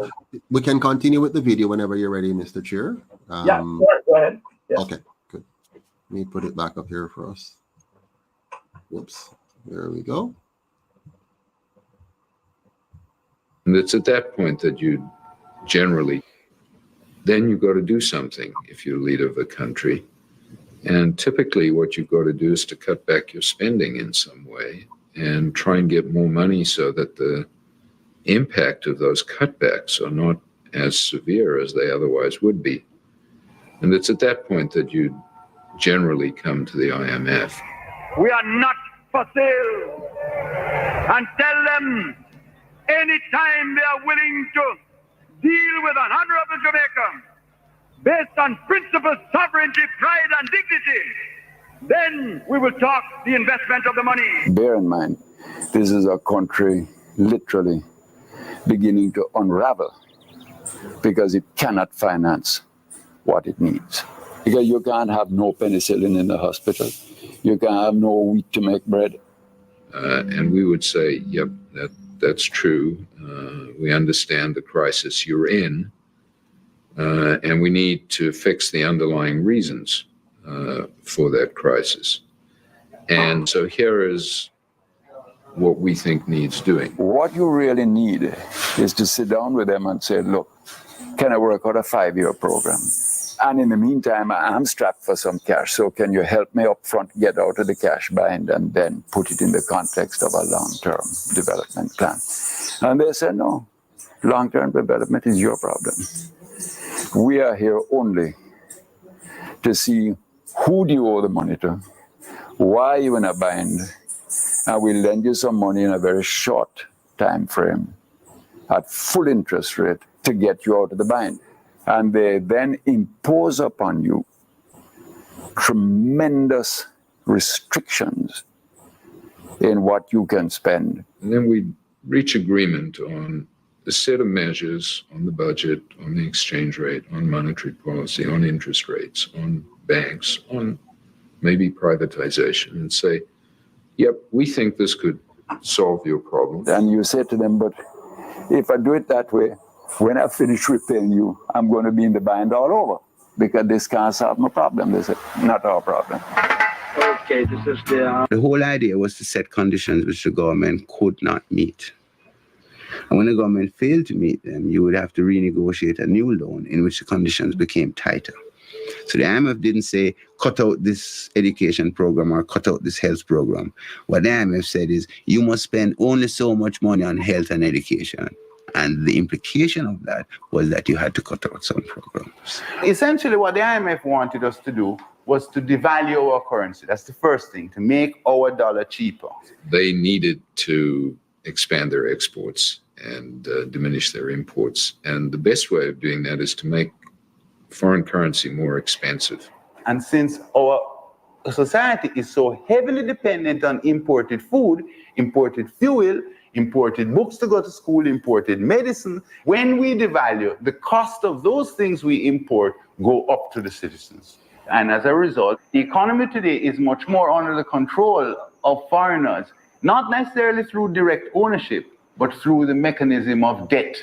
we can continue with the video whenever you're ready, Mr. Chair. Yeah, sure. Go ahead. Yes. Okay, good. Let me put it back up here for us. Whoops. There we go. And it's at that point that you generally, then you go to do something if you're leader of a country. And typically what you go to do is to cut back your spending in some way and try and get more money so that the impact of those cutbacks are not as severe as they otherwise would be. And it's at that point that you generally come to the IMF. We are not for sale. And tell them anytime they are willing to deal with an honorable Jamaica based on principles, sovereignty, pride, and dignity, then we will talk the investment of the money. Bear in mind, this is a country literally beginning to unravel because it cannot finance what it needs. Because you can't have no penicillin in the hospital. You can't have no wheat to make bread. And we would say, yep, that's true. We understand the crisis you're in, and we need to fix the underlying reasons for that crisis. And so here is what we think needs doing. What you really need is to sit down with them and say, look, can I work out a 5-year program? And in the meantime, I'm strapped for some cash, so can you help me up front get out of the cash bind and then put it in the context of a long-term development plan? And they said, no, long-term development is your problem. We are here only to see who do you owe the money to, why are you in a bind, and we'll lend you some money in a very short time frame at full interest rate to get you out of the bind. And they then impose upon you tremendous restrictions in what you can spend. And then we reach agreement on a set of measures on the budget, on the exchange rate, on monetary policy, on interest rates, on banks, on maybe privatization, and say, yep, we think this could solve your problem. And you say to them, but if I do it that way, when I finish repaying you, I'm going to be in the bind all over because this can't solve my problem. They said, not our problem. Okay, this is the whole idea was to set conditions which the government could not meet. And when the government failed to meet them, you would have to renegotiate a new loan in which the conditions became tighter. So the IMF didn't say, cut out this education program or cut out this health program. What the IMF said is, you must spend only so much money on health and education. And the implication of that was that you had to cut out some programs. Essentially, what the IMF wanted us to do was to devalue our currency. That's the first thing, to make our dollar cheaper. They needed to expand their exports and diminish their imports. And the best way of doing that is to make foreign currency more expensive. And since our society is so heavily dependent on imported food, imported fuel, imported books to go to school, imported medicine, when we devalue, the cost of those things we import go up to the citizens. And as a result, the economy today is much more under the control of foreigners, not necessarily through direct ownership, but through the mechanism of debt.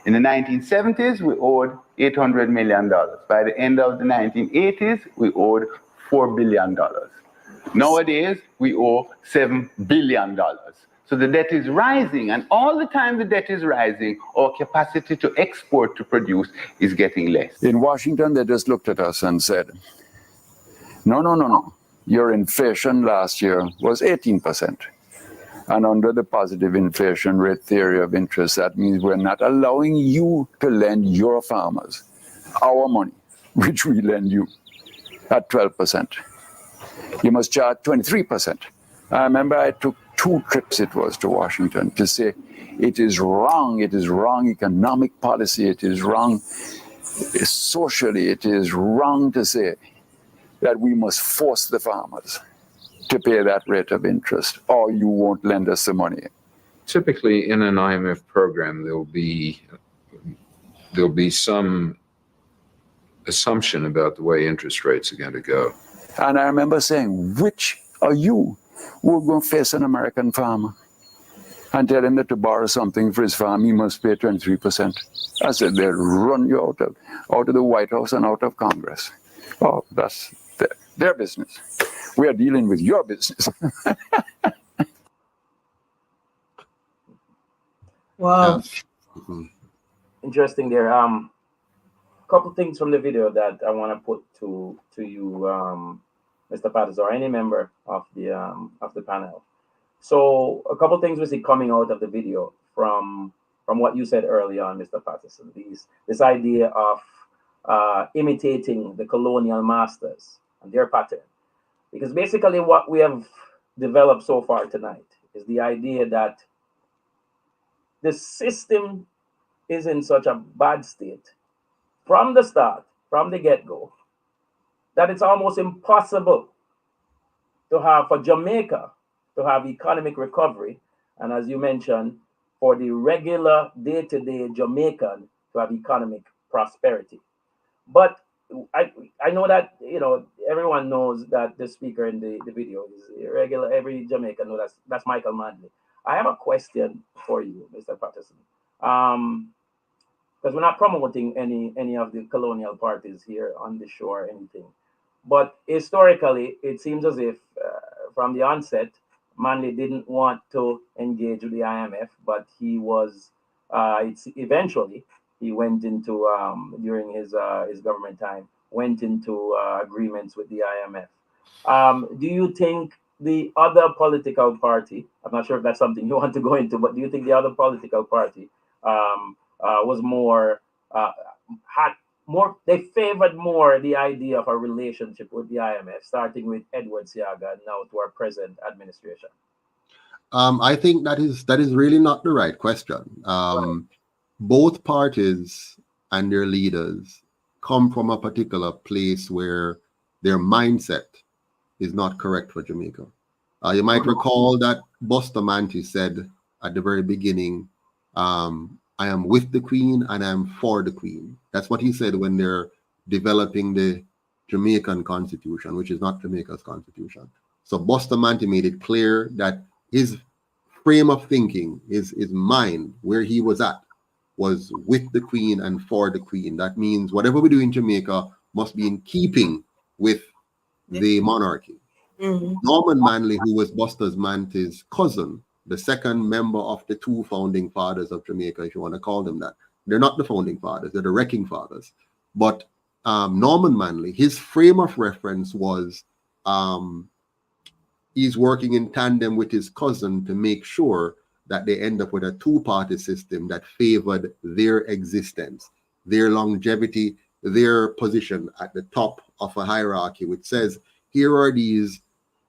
In the 1970s, we owed $800 million. By the end of the 1980s, we owed $4 billion. Nowadays, we owe $7 billion. So the debt is rising, and all the time the debt is rising, our capacity to export, to produce, is getting less. In Washington, they just looked at us and said, no. Your inflation last year was 18%. And under the positive inflation rate theory of interest, that means we're not allowing you to lend your farmers our money, which we lend you, at 12%. You must charge 23%. I remember I took 2 trips, it was, to Washington to say, it is wrong economic policy, it is wrong socially, it is wrong to say that we must force the farmers to pay that rate of interest, or you won't lend us the money. Typically, in an IMF program, there'll be some assumption about the way interest rates are going to go. And I remember saying, which are you who are going to face an American farmer and tell him that to borrow something for his farm, he must pay 23%? I said, they'll run you out of the White House and out of Congress. Oh, that's their business. We are dealing with your business. Wow. Interesting there. Couple things from the video that I want to put to you, Mr. Patterson, or any member of the panel. So a couple things we see coming out of the video from what you said early on, Mr. Patterson. This idea of imitating the colonial masters and their pattern. Because basically what we have developed so far tonight is the idea that the system is in such a bad state from the start, from the get-go, that it's almost impossible for Jamaica to have economic recovery, and as you mentioned, for the regular day-to-day Jamaican to have economic prosperity. But I know that, everyone knows that the speaker in the video is irregular. Every Jamaican knows that's Michael Manley. I have a question for you, Mr. Patterson. Because we're not promoting any of the colonial parties here on the show or anything. But historically, it seems as if from the onset, Manley didn't want to engage with the IMF, but he was, eventually, he went into, during his government time, went into agreements with the IMF. Do you think the other political party, I'm not sure if that's something you want to go into, but do you think the other political party was more, they favored more the idea of a relationship with the IMF, starting with Edward Seaga and now to our present administration? I think that is really not the right question. Right. Both parties and their leaders come from a particular place where their mindset is not correct for Jamaica. You might recall that Bustamante said at the very beginning, I am with the Queen and I am for the Queen. That's what he said when they're developing the Jamaican Constitution, which is not Jamaica's Constitution. So Bustamante made it clear that his frame of thinking, his mind, where he was at, was with the Queen and for the Queen. That means whatever we do in Jamaica must be in keeping with the monarchy. Mm-hmm. Norman Manley, who was Bustamante's cousin, the second member of the 2 founding fathers of Jamaica, if you want to call them that. They're not the founding fathers, they're the wrecking fathers. But Norman Manley, his frame of reference was he's working in tandem with his cousin to make sure that they end up with a 2-party system that favored their existence, their longevity, their position at the top of a hierarchy, which says, here are these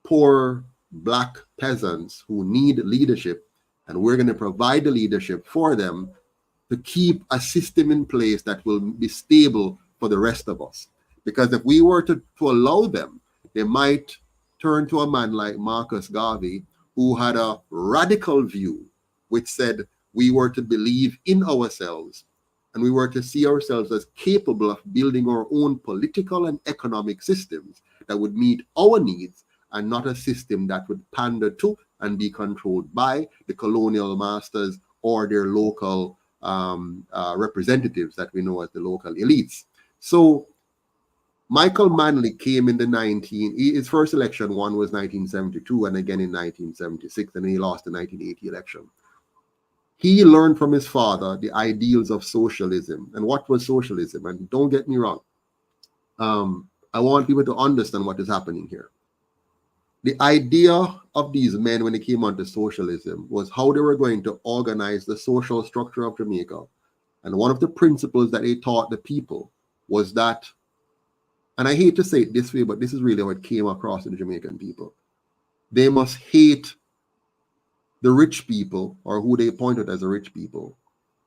poor Black peasants who need leadership, and we're going to provide the leadership for them to keep a system in place that will be stable for the rest of us. Because if we were to allow them, they might turn to a man like Marcus Garvey, who had a radical view, which said we were to believe in ourselves, and we were to see ourselves as capable of building our own political and economic systems that would meet our needs, and not a system that would pander to and be controlled by the colonial masters or their local representatives that we know as the local elites. So Michael Manley came in his first election won was 1972 and again in 1976, and he lost the 1980 election. He learned from his father the ideals of socialism. And what was socialism? And don't get me wrong, I want people to understand what is happening here. The idea of these men when they came onto socialism was how they were going to organize the social structure of Jamaica. And one of the principles that they taught the people was that, and I hate to say it this way, but this is really how it came across in the Jamaican people. They must hate the rich people, or who they pointed as the rich people.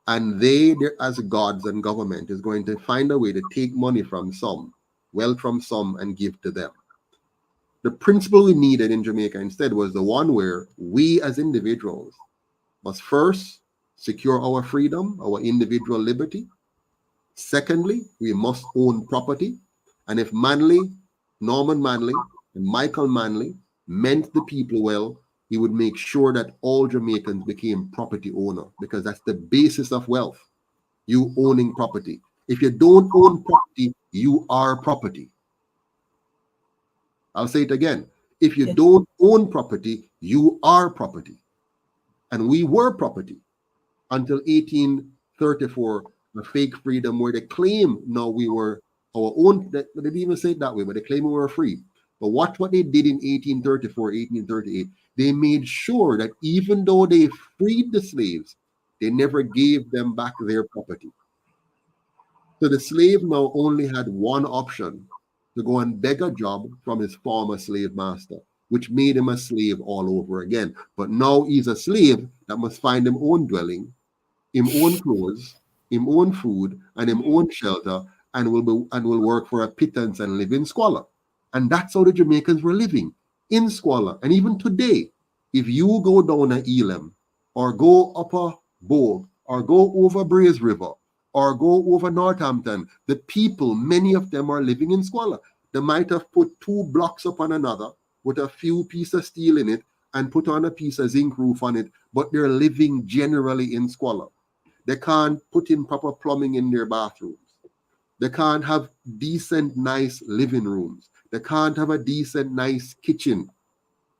And they, as gods and government, is going to find a way to take money from some, wealth from some, and give to them. The principle we needed in Jamaica instead was the one where we as individuals must first secure our freedom, our individual liberty. Secondly, we must own property. And if Norman Manley and Michael Manley meant the people well, he would make sure that all Jamaicans became property owner, because that's the basis of wealth. You owning property. If you don't own property, you are property. I'll say it again. If you don't own property, you are property. And we were property until 1834, the fake freedom, where they claim now we were our own. They didn't even say it that way, but they claim we were free. But watch what they did in 1834, 1838. They made sure that even though they freed the slaves, they never gave them back their property. So the slave now only had one option: to go and beg a job from his former slave master, which made him a slave all over again. But now he's a slave that must find him own dwelling, him own clothes, him own food, and him own shelter, and will work for a pittance and live in squalor. And that's how the Jamaicans were living, in squalor. And even today, if you go down a Elam, or go up a Bogue, or go over Braze River, or go over Northampton, the people, many of them are living in squalor. They might have put 2 blocks upon another with a few pieces of steel in it and put on a piece of zinc roof on it, but they're living generally in squalor. They can't put in proper plumbing in their bathrooms. They can't have decent, nice living rooms. They can't have a decent, nice kitchen.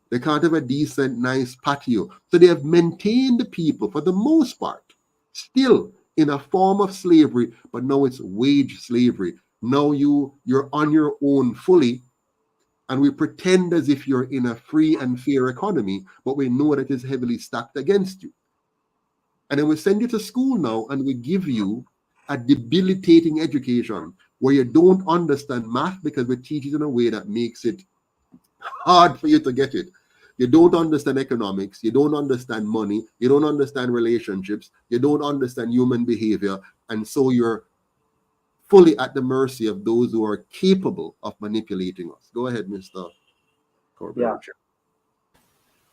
They can't have a decent, nice patio. So they have maintained the people, for the most part, still in a form of slavery, but now it's wage slavery. Now you're on your own fully, and we pretend as if you're in a free and fair economy, but we know that it's heavily stacked against you. And then we send you to school now, and we give you a debilitating education where you don't understand math because we teach it in a way that makes it hard for you to get it. You don't understand economics. You don't understand money. You don't understand relationships. You don't understand human behavior. And so you're fully at the mercy of those who are capable of manipulating us. Go ahead, Mr. Corbett. Yeah.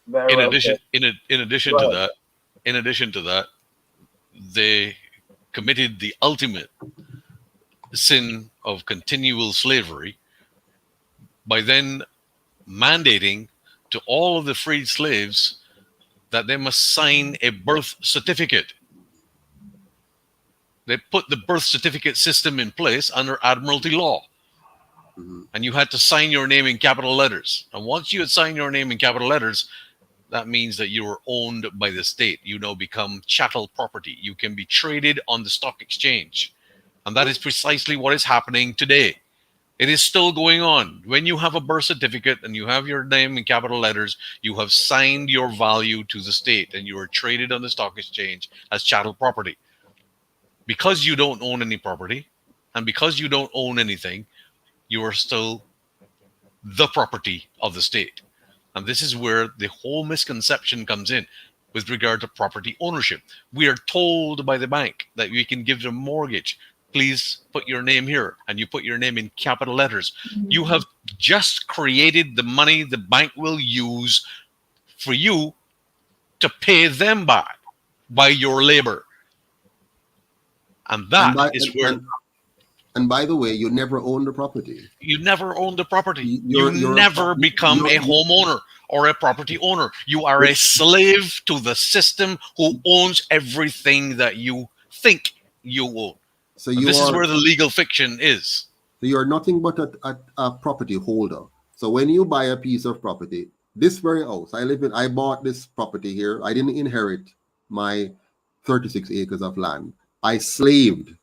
Very In well addition, said. in addition to that, they committed the ultimate sin of continual slavery by then mandating to all of the freed slaves that they must sign a birth certificate. They put the birth certificate system in place under Admiralty law. Mm-hmm. And you had to sign your name in capital letters. And once you had signed your name in capital letters, that means that you were owned by the state. You now become chattel property. You can be traded on the stock exchange. And that is precisely what is happening today. It is still going on. When you have a birth certificate and you have your name in capital letters, you have signed your value to the state and you are traded on the stock exchange as chattel property. Because you don't own any property and because you don't own anything, you are still the property of the state. And this is where the whole misconception comes in with regard to property ownership. We are told by the bank that we can give them a mortgage. Please put your name here, and you put your name in capital letters. Mm-hmm. You have just created the money the bank will use for you to pay them back by your labor. And that is where and by the way, you never own the property. you never own the property. You're You never become a homeowner or a property owner. You are a slave to the system who owns everything that you think you own. So this is where the legal fiction is. So you're nothing but a property holder. So when you buy a piece of property, this very house I bought this property here. I didn't inherit my 36 acres of land. I slaved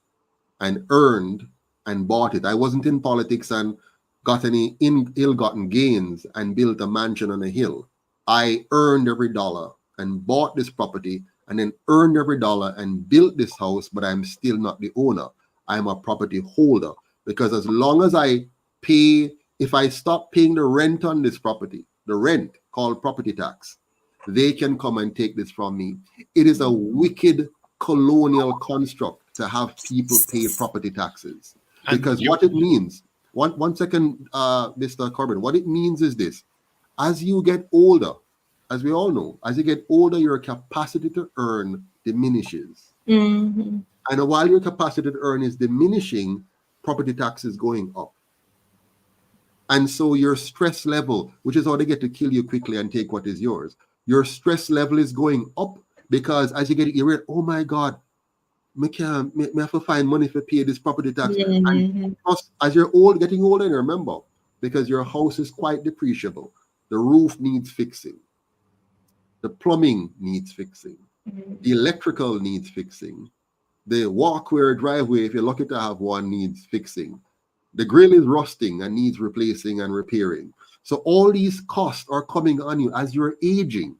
and earned and bought it. I wasn't in politics and got any ill-gotten gains and built a mansion on a hill. I earned every dollar and bought this property and then earned every dollar and built this house, but I'm still not the owner. I'm a property holder, because as long as I pay, if I stop paying the rent on this property, the rent called property tax, they can come and take this from me. It is a wicked colonial construct to have people pay property taxes, because what it means, one second, Mr. Corbin, what it means is this: as you get older, as we all know, as you get older, your capacity to earn diminishes. Mm-hmm. And while your capacity to earn is diminishing, property tax is going up. And so your stress level, which is how they get to kill you quickly and take what is yours, your stress level is going up, because as you get irate, oh my God, me have to find money to pay this property tax. Mm-hmm. And plus, as you're getting older, and remember, because your house is quite depreciable, the roof needs fixing, the plumbing needs fixing, the electrical needs fixing, the walkway or driveway, if you're lucky to have one, needs fixing. The grill is rusting and needs replacing and repairing. So all these costs are coming on you as you're aging.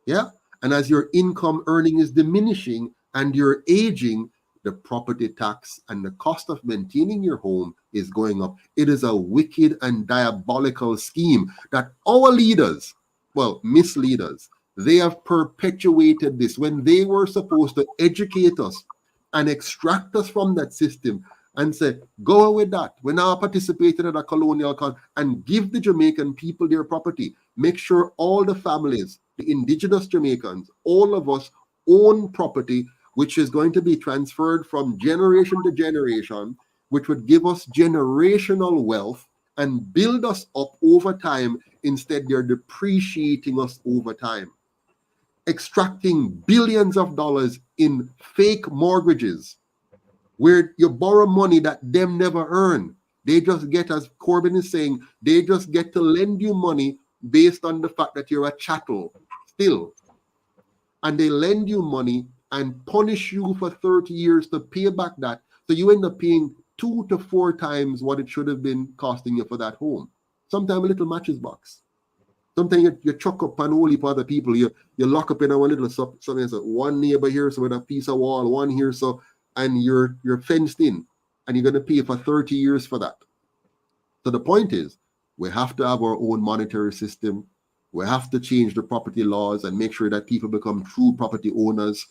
Yeah. And as your income earning is diminishing and you're aging, the property tax and the cost of maintaining your home is going up. It is a wicked and diabolical scheme that our leaders, well, misleaders, they have perpetuated this when they were supposed to educate us and extract us from that system and say, go with that. We're now participating in a colonial and give the Jamaican people their property. Make sure all the families, the indigenous Jamaicans, all of us own property, which is going to be transferred from generation to generation, which would give us generational wealth and build us up over time. Instead, they're depreciating us over time, extracting billions of dollars in fake mortgages, where you borrow money that them never earn. They just get, as Corbin is saying, they just get to lend you money based on the fact that you're a chattel still. And they lend you money and punish you for 30 years to pay back that. So you end up paying 2 to 4 times what it should have been costing you for that home. Sometimes a little matches box. Sometimes you chuck up on only for other people. You lock up in a one little something. So one neighbor here, so with a piece of wall, one here, so, and you're fenced in, and you're going to pay for 30 years for that. So the point is, we have to have our own monetary system. We have to change the property laws and make sure that people become true property owners.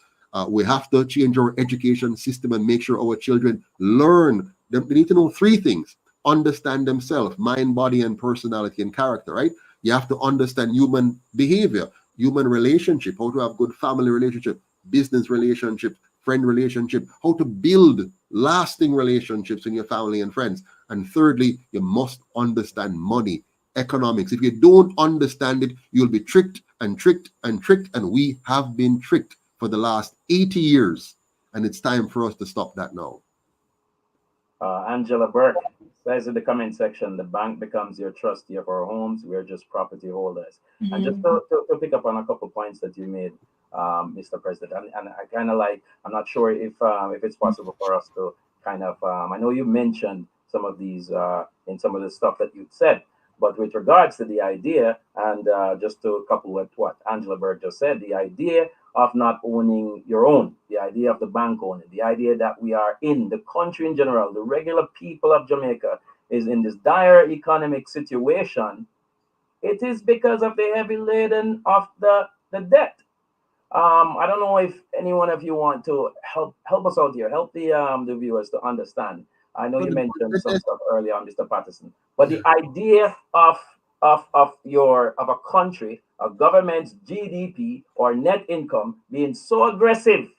We have to change our education system and make sure our children learn. They need to know 3 things: understand themselves, mind, body, and personality and character, right? You have to understand human behavior, human relationship, how to have good family relationship, business relationship, friend relationship, how to build lasting relationships in your family and friends. And thirdly, you must understand money, economics. If you don't understand it, you'll be tricked and tricked and tricked. And we have been tricked for the last 80 years. And it's time for us to stop that now. Angela Burke says in the comment section, the bank becomes your trustee of our homes. We're just property holders. Mm-hmm. And just to pick up on a couple points that you made, Mr. President, and I kind of like, I'm not sure if it's possible for us to kind of, I know you mentioned some of these in some of the stuff that you said, but with regards to the idea, and just to couple with what Angela Burke just said, the idea of not owning your own, the idea of the bank owning, the idea that we are in the country in general, the regular people of Jamaica is in this dire economic situation. It is because of the heavy laden of the debt. I don't know if any one of you want to help us out here, help the viewers to understand. I know you mentioned some stuff earlier on, Mr. Patterson, but the idea of a country, a government's GDP or net income being so aggressive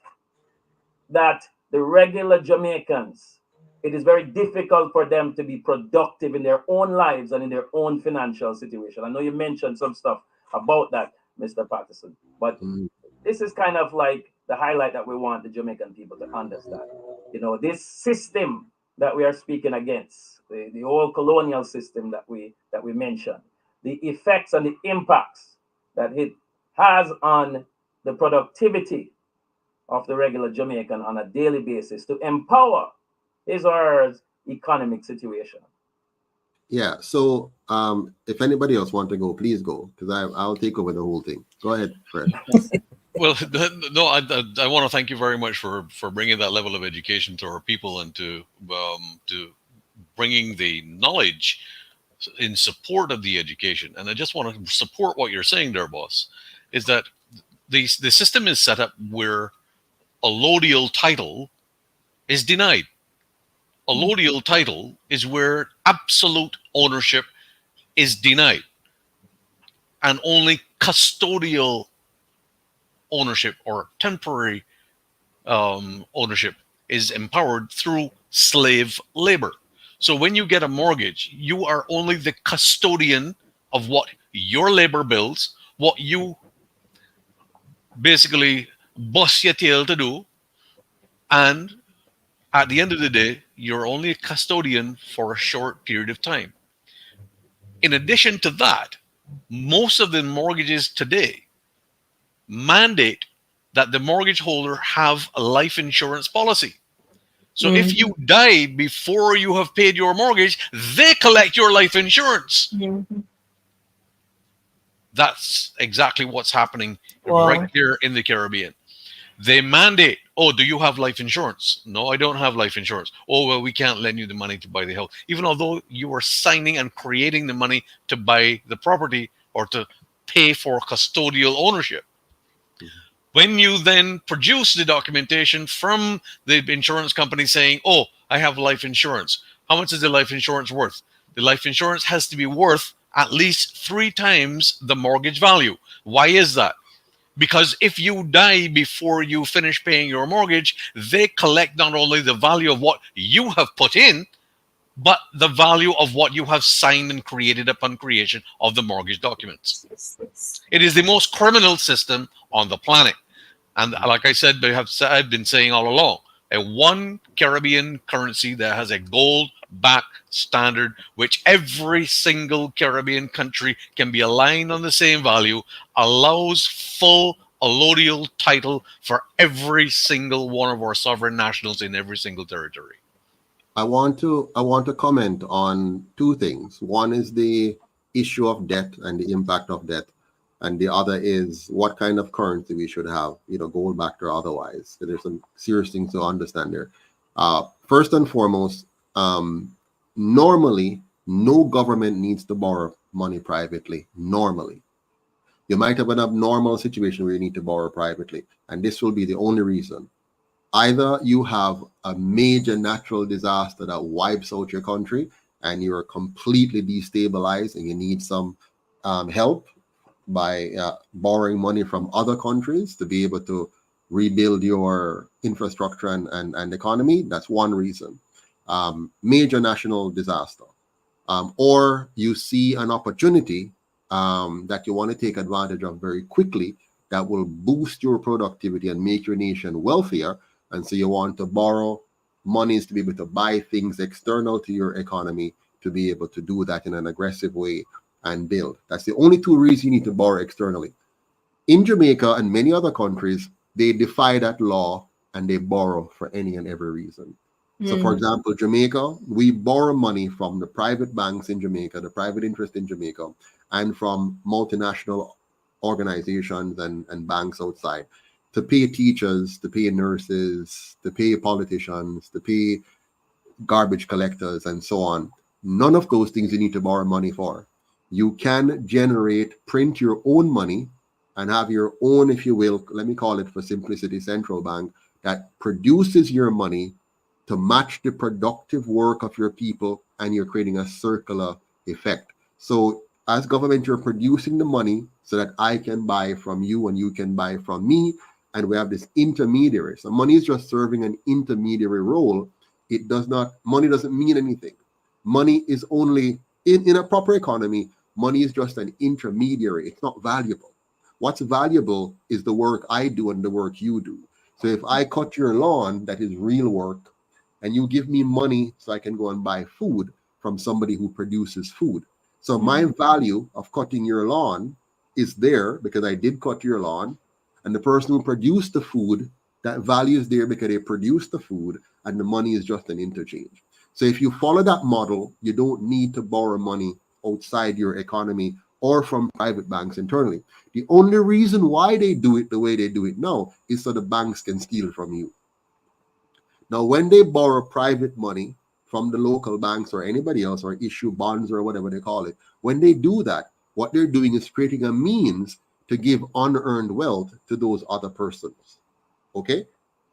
that the regular Jamaicans, it is very difficult for them to be productive in their own lives and in their own financial situation. I know you mentioned some stuff about that, Mr. Patterson, but this is kind of like the highlight that we want the Jamaican people to understand. You know, this system that we are speaking against, the old colonial system that we mentioned, the effects and the impacts that it has on the productivity of the regular Jamaican on a daily basis to empower his or her economic situation. Yeah. So if anybody else want to go, please go, because I'll take over the whole thing. Go ahead, Fred. Well, no, I want to thank you very much for bringing that level of education to our people and to bringing the knowledge in support of the education. And I just want to support what you're saying there, boss, is that the system is set up where allodial title is denied. Allodial title is where absolute ownership is denied, and only custodial ownership or temporary ownership is empowered through slave labor. So when you get a mortgage, you are only the custodian of what your labor builds, what you basically bust your tail to do, and at the end of the day, you're only a custodian for a short period of time. In addition to that, most of the mortgages today mandate that the mortgage holder have a life insurance policy. So if you die before you have paid your mortgage, they collect your life insurance. That's exactly what's happening right here in the Caribbean. They mandate, oh, do you have life insurance? No, I don't have life insurance. Oh, well, we can't lend you the money to buy the house. Even although you are signing and creating the money to buy the property or to pay for custodial ownership. When you then produce the documentation from the insurance company saying, oh, I have life insurance. How much is the life insurance worth? The life insurance has to be worth at least 3 times the mortgage value. Why is that? Because if you die before you finish paying your mortgage, they collect not only the value of what you have put in, but the value of what you have signed and created upon creation of the mortgage documents. It is the most criminal system on the planet. And like I said, I've been saying all along, a one Caribbean currency that has a gold-backed standard, which every single Caribbean country can be aligned on the same value, allows full allodial title for every single one of our sovereign nationals in every single territory. I want to comment on 2 things. One is the issue of debt and the impact of debt, and the other is what kind of currency we should have, gold backed or otherwise. So there's some serious things to understand there. First and foremost, normally no government needs to borrow money privately. Normally, you might have an abnormal situation where you need to borrow privately, and this will be the only reason. Either you have a major natural disaster that wipes out your country and you're completely destabilized and you need some help by borrowing money from other countries to be able to rebuild your infrastructure and economy. That's one reason. Major national disaster. Or you see an opportunity that you want to take advantage of very quickly that will boost your productivity and make your nation wealthier. And so you want to borrow monies to be able to buy things external to your economy to be able to do that in an aggressive way and build. That's the only 2 reasons you need to borrow externally. In Jamaica and many other countries, they defy that law and they borrow for any and every reason. So, for example, Jamaica, we borrow money from the private banks in Jamaica, the private interest in Jamaica, and from multinational organizations and banks outside to pay teachers, to pay nurses, to pay politicians, to pay garbage collectors, and so on. None of those things you need to borrow money for. You can print your own money and have your own, if you will, let me call it for simplicity, central bank that produces your money to match the productive work of your people, and you're creating a circular effect. So as government, you're producing the money so that I can buy from you and you can buy from me, and we have this intermediary. So money is just serving an intermediary role. Money doesn't mean anything. Money is only, in a proper economy, money is just an intermediary. It's not valuable. What's valuable is the work I do and the work you do. So if I cut your lawn, that is real work, and you give me money so I can go and buy food from somebody who produces food. So my value of cutting your lawn is there because I did cut your lawn, and the person who produced the food, that value is there because they produced the food, and the money is just an interchange. So if you follow that model, you don't need to borrow money outside your economy or from private banks internally. The only reason why they do it the way they do it now is so the banks can steal from you. Now, when they borrow private money from the local banks or anybody else, or issue bonds or whatever they call it, when they do that, what they're doing is creating a means to give unearned wealth to those other persons. Okay?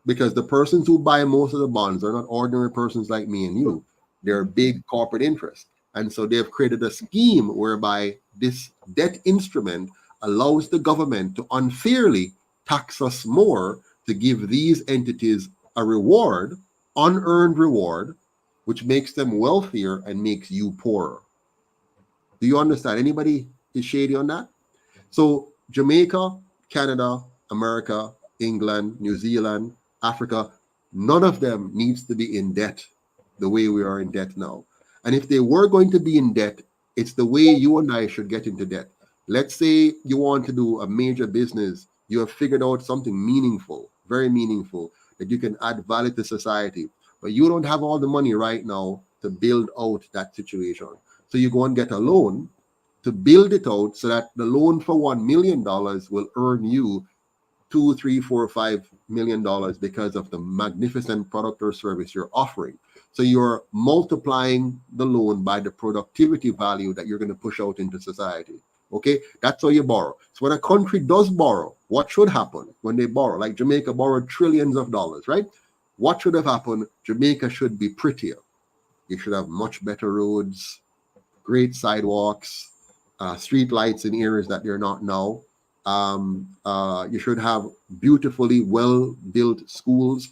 Because the persons who buy most of the bonds are not ordinary persons like me and you. They're big corporate interests. And so they've created a scheme whereby this debt instrument allows the government to unfairly tax us more to give these entities a reward, unearned reward, which makes them wealthier and makes you poorer. Do you understand? Anybody is shady on that? So Jamaica, Canada, America, England, New Zealand, Africa, none of them needs to be in debt the way we are in debt now. And if they were going to be in debt, it's the way you and I should get into debt. Let's say you want to do a major business. You have figured out something meaningful, very meaningful, that you can add value to society. But you don't have all the money right now to build out that situation. So you go and get a loan to build it out so that the loan for $1 million will earn you $2, $3, $4, $5 million because of the magnificent product or service you're offering. So you're multiplying the loan by the productivity value that you're going to push out into society. Okay, that's how you borrow. So when a country does borrow, what should happen when they borrow? Like Jamaica borrowed trillions of dollars, right? What should have happened? Jamaica should be prettier. You should have much better roads, great sidewalks, street lights in areas that they're not now. You should have beautifully well-built schools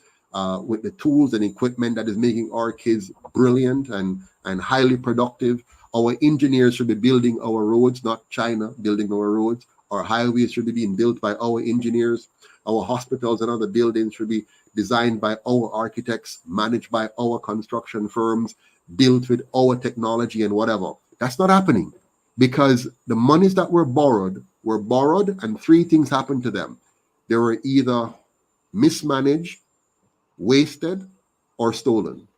with the tools and equipment that is making our kids brilliant and highly productive. Our engineers should be building our roads, not China building our roads. Our highways should be being built by our engineers. Our hospitals and other buildings should be designed by our architects, managed by our construction firms, built with our technology and whatever. That's not happening because the monies that were borrowed and three things happened to them. They were either mismanaged, wasted, or stolen,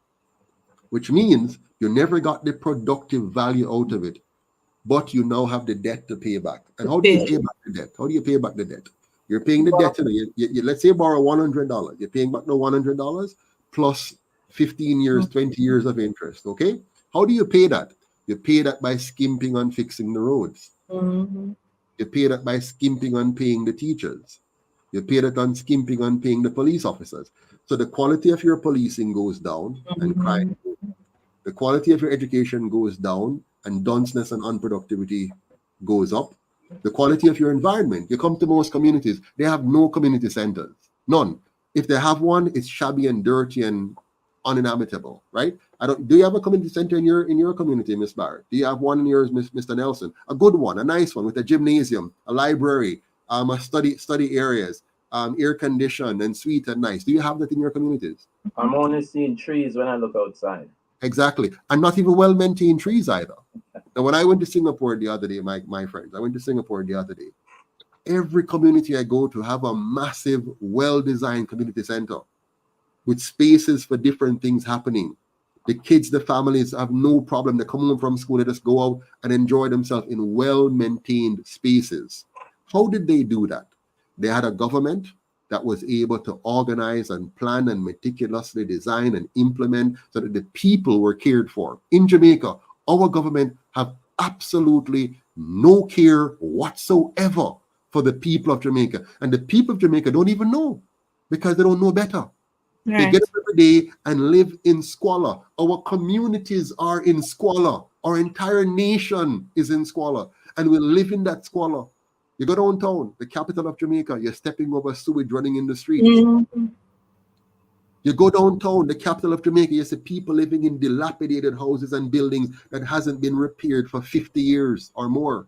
which means you never got the productive value out of it, but you now have the debt to pay back. And how do you pay back the debt? How do you pay back the debt? You're paying the debt today. Let's say you borrow $100. You're paying back the $100 plus 15 years, 20 years of interest. Okay? How do you pay that? You pay that by skimping on fixing the roads. You pay that by skimping on paying the teachers. You pay that on skimping on paying the police officers. So the quality of your policing goes down and crime. The quality of your education goes down and dunceness and unproductivity goes up. The quality of your environment. You come to most communities, they have no community centers. None. If they have one, it's shabby and dirty and uninhabitable, right? Do you have a community center in your community, Miss Barrett? Do you have one in yours, Mr. Nelson? A good one, a nice one with a gymnasium, a library, a study areas, air conditioned and sweet and nice. Do you have that in your communities? I'm only seeing trees when I look outside. Exactly. And not even well-maintained trees either. Now, when I went to Singapore the other day, my friends, I went to Singapore the other day. Every community I go to have a massive, well-designed community center with spaces for different things happening. The kids, the families have no problem. They come home from school, they just go out and enjoy themselves in well-maintained spaces. How did they do that? They had a government that was able to organize and plan and meticulously design and implement so that the people were cared for. In Jamaica, our government have absolutely no care whatsoever for the people of Jamaica. And the people of Jamaica don't even know because they don't know better. Right. They get up every day and live in squalor. Our communities are in squalor. Our entire nation is in squalor. And we live in that squalor. You go downtown, the capital of Jamaica, you're stepping over sewage running in the streets. Mm-hmm. You go downtown, the capital of Jamaica, you see people living in dilapidated houses and buildings that hasn't been repaired for 50 years or more.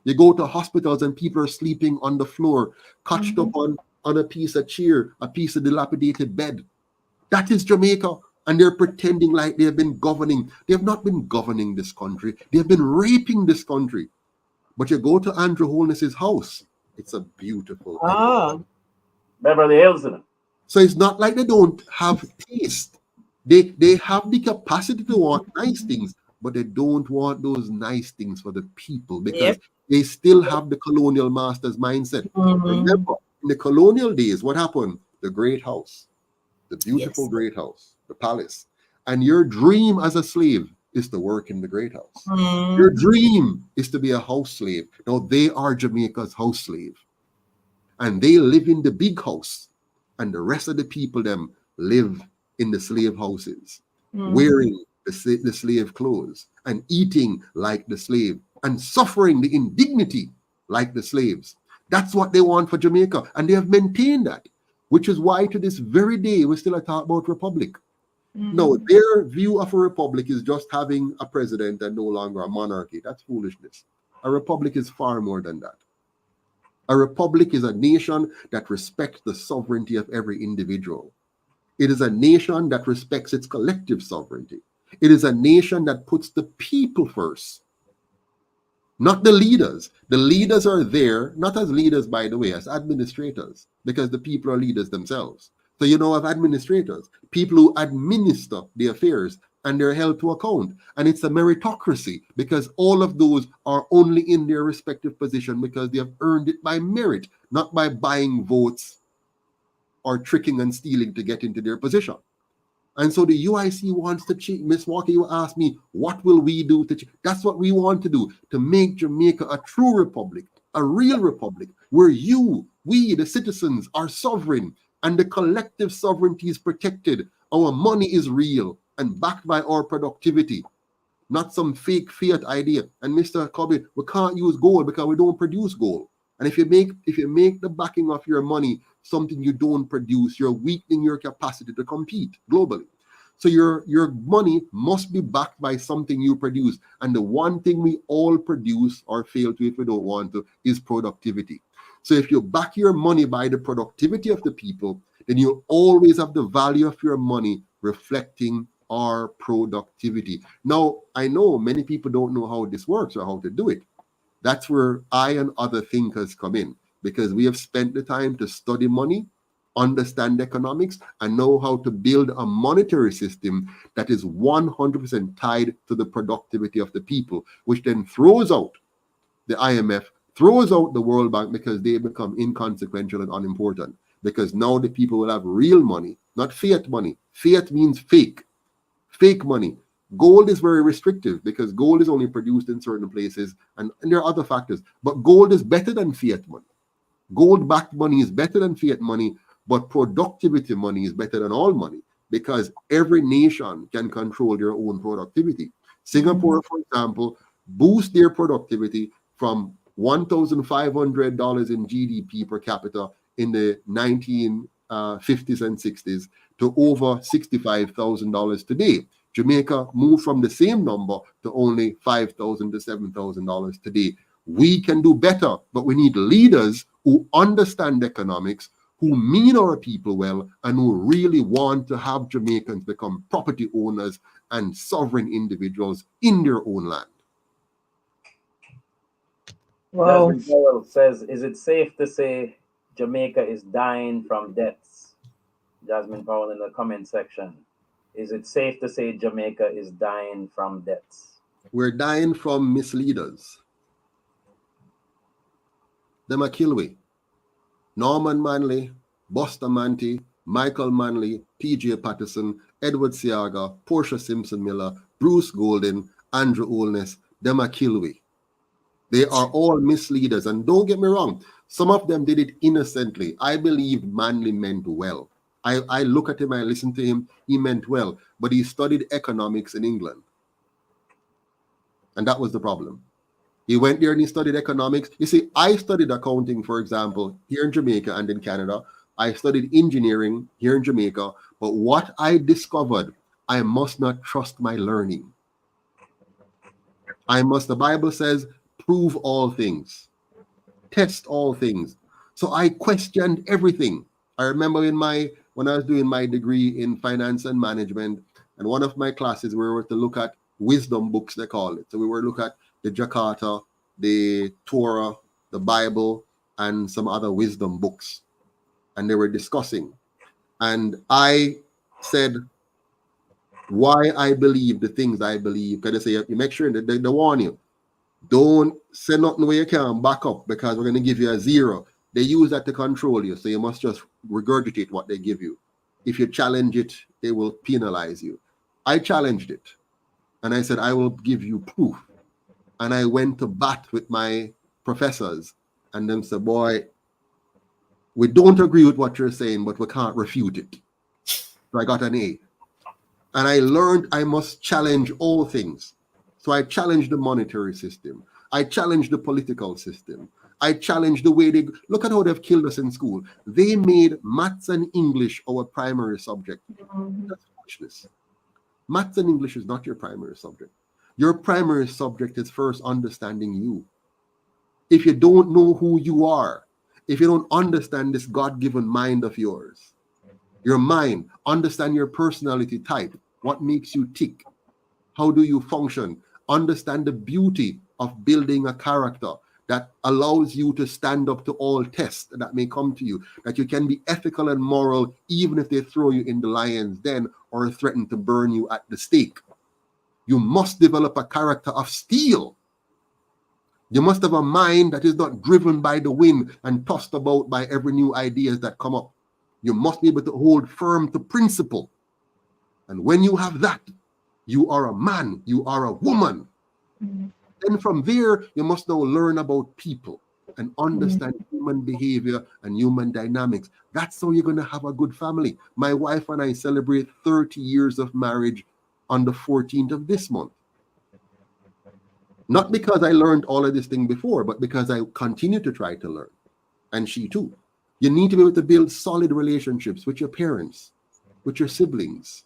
You go to hospitals and people are sleeping on the floor, couched up on a piece of chair, a piece of dilapidated bed. That is Jamaica. And they're pretending like they have been governing. They have not been governing this country. They have been raping this country. But you go to Andrew Holness's house, it's a beautiful Oh. Beverly Hills in it. So it's not like they don't have taste. They have the capacity to want nice things, but they don't want those nice things for the people because they still have the colonial master's mindset. Remember, in the colonial days, what happened? The great house, the beautiful great house, the palace. And your dream as a slave is to work in the great house. Your dream is to be a house slave. Now they are Jamaica's house slave. And they live in the big house. And the rest of the people them live in the slave houses, wearing the slave clothes and eating like the slave and suffering the indignity like the slaves. That's what they want for Jamaica. And they have maintained that, which is why to this very day, we still talk about republic. No, their view of a republic is just having a president and no longer a monarchy. That's foolishness. A republic is far more than that. A republic is a nation that respects the sovereignty of every individual. It is a nation that respects its collective sovereignty. It is a nation that puts the people first, not the leaders. The leaders are there, not as leaders, by the way, as administrators, because the people are leaders themselves. So you know of administrators, people who administer the affairs, and they're held to account. And it's a meritocracy because all of those are only in their respective position because they have earned it by merit, not by buying votes or tricking and stealing to get into their position. And so the UIC wants to change. Miss Walker, you asked me, what will we do to change? That's what we want to do, to make Jamaica a true republic, a real republic, where we, the citizens, are sovereign and the collective sovereignty is protected. Our money is real and backed by our productivity, not some fake fiat idea. And Mr. Kobe, we can't use gold because we don't produce gold. And if you make the backing of your money something you don't produce, you're weakening your capacity to compete globally. So your money must be backed by something you produce. And the one thing we all produce or fail to if we don't want to is productivity. So if you back your money by the productivity of the people, then you'll always have the value of your money reflecting our productivity. Now, I know many people don't know how this works or how to do it. That's where I and other thinkers come in, because we have spent the time to study money, understand economics, and know how to build a monetary system that is 100% tied to the productivity of the people, which then throws out the IMF, throws out the World Bank, because they become inconsequential and unimportant. Because now the people will have real money, not fiat money. Fiat means fake money. Gold is very restrictive because gold is only produced in certain places, and there are other factors. But gold is better than fiat money. Gold-backed money is better than fiat money, but productivity money is better than all money because every nation can control their own productivity. Singapore, for example, boost their productivity from $1,500 in GDP per capita in the 1950s and 60s to over $65,000 today. Jamaica moved from the same number to only $5,000 to $7,000 today. We can do better, but we need leaders who understand economics, who mean our people well, and who really want to have Jamaicans become property owners and sovereign individuals in their own land. Wow. Desmond Powell says, is it safe to say Jamaica is dying from debts? Jasmine Powell in the comment section. Is it safe to say Jamaica is dying from debts? We're dying from misleaders. Them a Kilway, Norman Manley, Buster Manty, Michael Manley, PJ Patterson, Edward Siaga, Portia Simpson Miller, Bruce Golden, Andrew Holness, them a Kilway. They are all misleaders. And don't get me wrong, some of them did it innocently. I believe Manley meant well. I look at him, I listen to him, he meant well. But he studied economics in England. And that was the problem. He went there and he studied economics. You see, I studied accounting, for example, here in Jamaica and in Canada. I studied engineering here in Jamaica. But what I discovered, I must not trust my learning. The Bible says, prove all things, test all things. So I questioned everything. I remember when I was doing my degree in finance and management, and one of my classes we were to look at wisdom books, they call it. So we were to look at the Jakarta, the Torah, the Bible, and some other wisdom books. And they were discussing. And I said why I believe the things I believe. Because they say you make sure that they warn you. Don't say nothing where you can back up because we're going to give you a 0. They use that to control you. So you must just regurgitate what they give you. If you challenge it, they will penalize you. I challenged it. And I said, I will give you proof. And I went to bat with my professors. And them said, boy, we don't agree with what you're saying, but we can't refute it. So I got an A. And I learned I must challenge all things. So I challenged the monetary system. I challenged the political system. I challenged the way they look at how they've killed us in school. They made maths and English our primary subject. That's foolishness. Maths and English is not your primary subject. Your primary subject is first understanding you. If you don't know who you are, if you don't understand this God-given mind of yours, your mind, understand your personality type, what makes you tick, how do you function, understand the beauty of building a character that allows you to stand up to all tests that may come to you, that you can be ethical and moral even if they throw you in the lion's den or threaten to burn you at the stake. You must develop a character of steel. You must have a mind that is not driven by the wind and tossed about by every new ideas that come up. You must be able to hold firm to principle. And when you have that, you are a man, you are a woman. Then from there, you must now learn about people and understand human behavior and human dynamics. That's how you're going to have a good family. My wife and I celebrate 30 years of marriage on the 14th of this month. Not because I learned all of this thing before, but because I continue to try to learn. And she too. You need to be able to build solid relationships with your parents, with your siblings,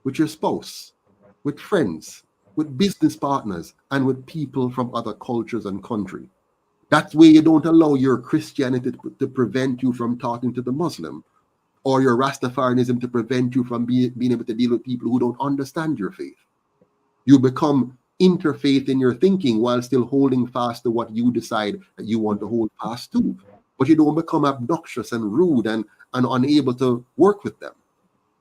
with your spouse, with friends, with business partners, and with people from other cultures and country. That way you don't allow your Christianity to prevent you from talking to the Muslim, or your Rastafarianism to prevent you from being able to deal with people who don't understand your faith. You become interfaith in your thinking while still holding fast to what you decide that you want to hold fast to. But you don't become obnoxious and rude and unable to work with them.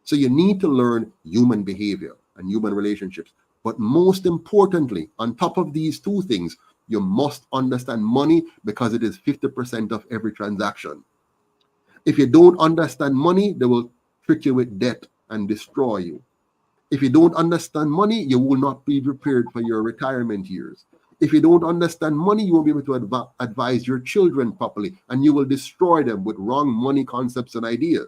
So you need to learn human behavior and human relationships. But most importantly, on top of these two things, you must understand money because it is 50% of every transaction. If you don't understand money, they will trick you with debt and destroy you. If you don't understand money, you will not be prepared for your retirement years. If you don't understand money, you won't be able to advise your children properly, and you will destroy them with wrong money concepts and ideas.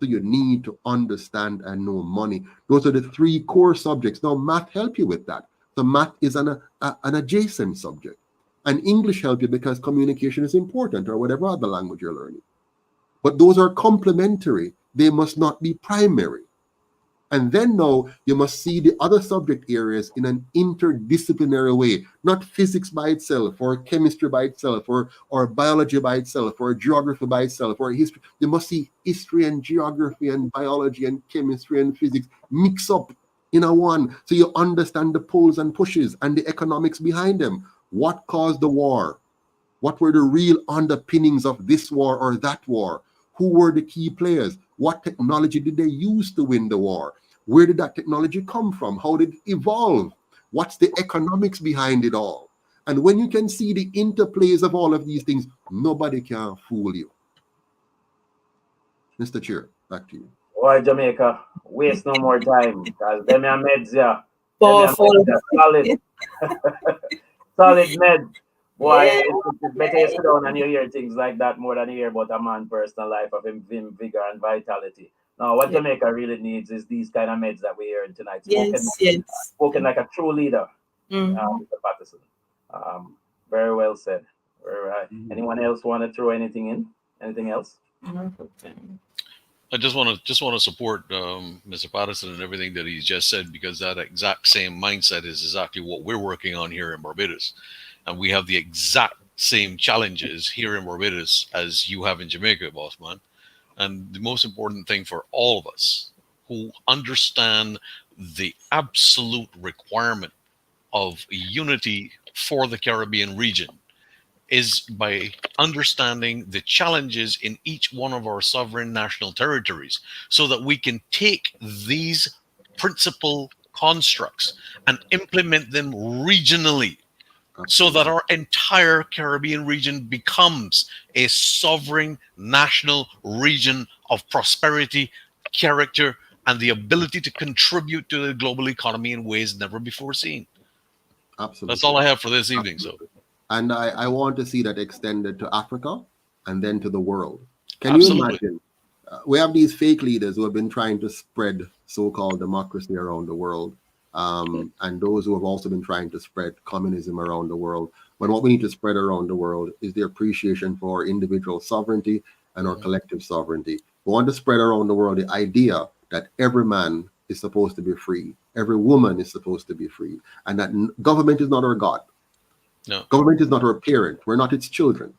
So you need to understand and know money. Those are the 3 core subjects. Now, math help you with that. So math is an adjacent subject. And English help you because communication is important, or whatever other language you're learning. But those are complementary. They must not be primary. And then now you must see the other subject areas in an interdisciplinary way, not physics by itself, or chemistry by itself, or biology by itself, or geography by itself, or history. You must see history and geography and biology and chemistry and physics mix up in a one, so you understand the pulls and pushes and the economics behind them. What caused the war? What were the real underpinnings of this war or that war? Who were the key players? What technology did they use to win the war? Where did that technology come from? How did it evolve? What's the economics behind it all? And when you can see the interplays of all of these things, nobody can fool you. Mr. Chair, back to you. Why Jamaica? Waste no more time because them are meds, yeah. Powerful. Solid. Solid med. Boy, Yeah. it's better you sit down and you hear things like that more than you hear about a man's personal life of him vigor and vitality. Now, what Jamaica really needs is these kind of meds that we're hearing tonight. Yes. Spoken like a true leader, Mr. Patterson. Very well said. Very right. Anyone else want to throw anything in? Anything else? I just want to support Mr. Patterson and everything that he's just said, because that exact same mindset is exactly what we're working on here in Barbados, and we have the exact same challenges here in Barbados as you have in Jamaica, boss man. And the most important thing for all of us who understand the absolute requirement of unity for the Caribbean region is by understanding the challenges in each one of our sovereign national territories, so that we can take these principal constructs and implement them regionally, so that our entire Caribbean region becomes a sovereign national region of prosperity, character, and the ability to contribute to the global economy in ways never before seen. Absolutely. That's all I have for this evening. So, and I want to see that extended to Africa and then to the world. Can absolutely. you imagine? We have these fake leaders who have been trying to spread so-called democracy around the world, and those who have also been trying to spread communism around the world. But what we need to spread around the world is the appreciation for individual sovereignty and our collective sovereignty. We want to spread around the world the idea that every man is supposed to be free, every woman is supposed to be free, and that government is not our God. No. Government is not our parent. We're not its children.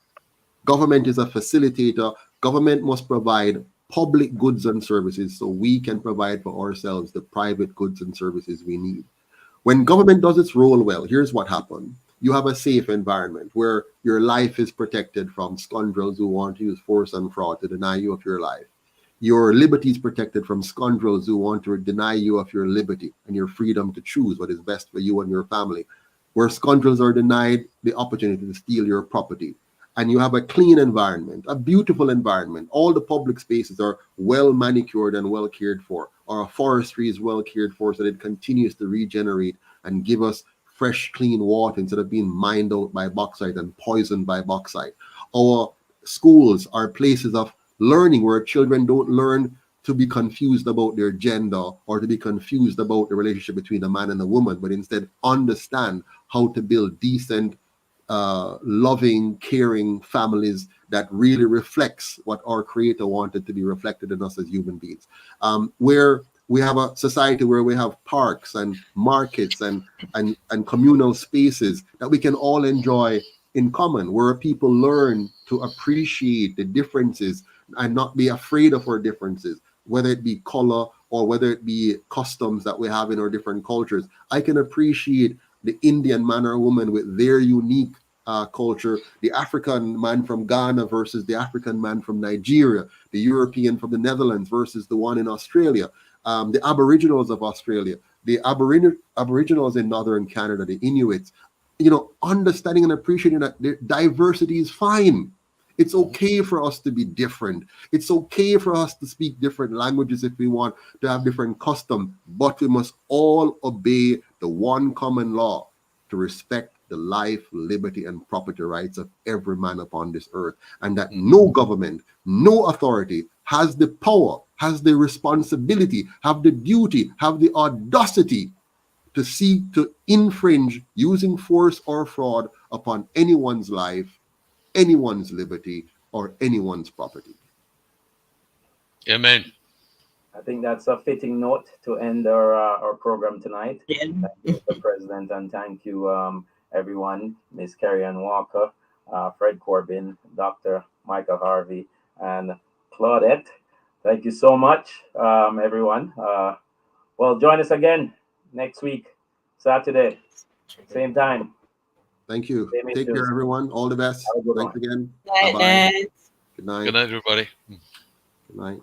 Government is a facilitator. Government must provide public goods and services so we can provide for ourselves the private goods and services we need. When government does its role well, here's what happened. You have a safe environment where your life is protected from scoundrels who want to use force and fraud to deny you of your life. Your liberty is protected from scoundrels who want to deny you of your liberty and your freedom to choose what is best for you and your family. Where scoundrels are denied the opportunity to steal your property. And you have a clean environment, a beautiful environment. All the public spaces are well manicured and well cared for. Our forestry is well cared for so that it continues to regenerate and give us fresh, clean water instead of being mined out by bauxite and poisoned by bauxite. Our schools are places of learning where children don't learn to be confused about their gender or to be confused about the relationship between a man and a woman, but instead understand how to build decent, loving, caring families that really reflects what our Creator wanted to be reflected in us as human beings. Where we have a society where we have parks and markets and communal spaces that we can all enjoy in common, where people learn to appreciate the differences and not be afraid of our differences, whether it be color or whether it be customs that we have in our different cultures. I can appreciate the Indian man or woman with their unique culture, the African man from Ghana versus the African man from Nigeria, the European from the Netherlands versus the one in Australia, the Aboriginals of Australia, the Aboriginals in Northern Canada, the Inuits. Understanding and appreciating that diversity is fine. It's okay for us to be different. It's okay for us to speak different languages if we want, to have different customs, but we must all obey the one common law to respect the life, liberty, and property rights of every man upon this earth. And that no government, no authority has the power, has the responsibility, have the duty, have the audacity to seek to infringe using force or fraud upon anyone's life, anyone's liberty, or anyone's property. Amen. I think that's a fitting note to end our program tonight. Yeah. Thank you, Mr. President, and thank you, everyone, Ms. Carrie Ann Walker, Fred Corbin, Dr. Michael Harvey, and Claudette. Thank you so much, everyone. Well, join us again next week, Saturday, same time. Thank you. Same Take issues. care, everyone. All the best. Have a good Thanks one. again. Night, Bye-bye. night. Good night. Good night, everybody. Good night.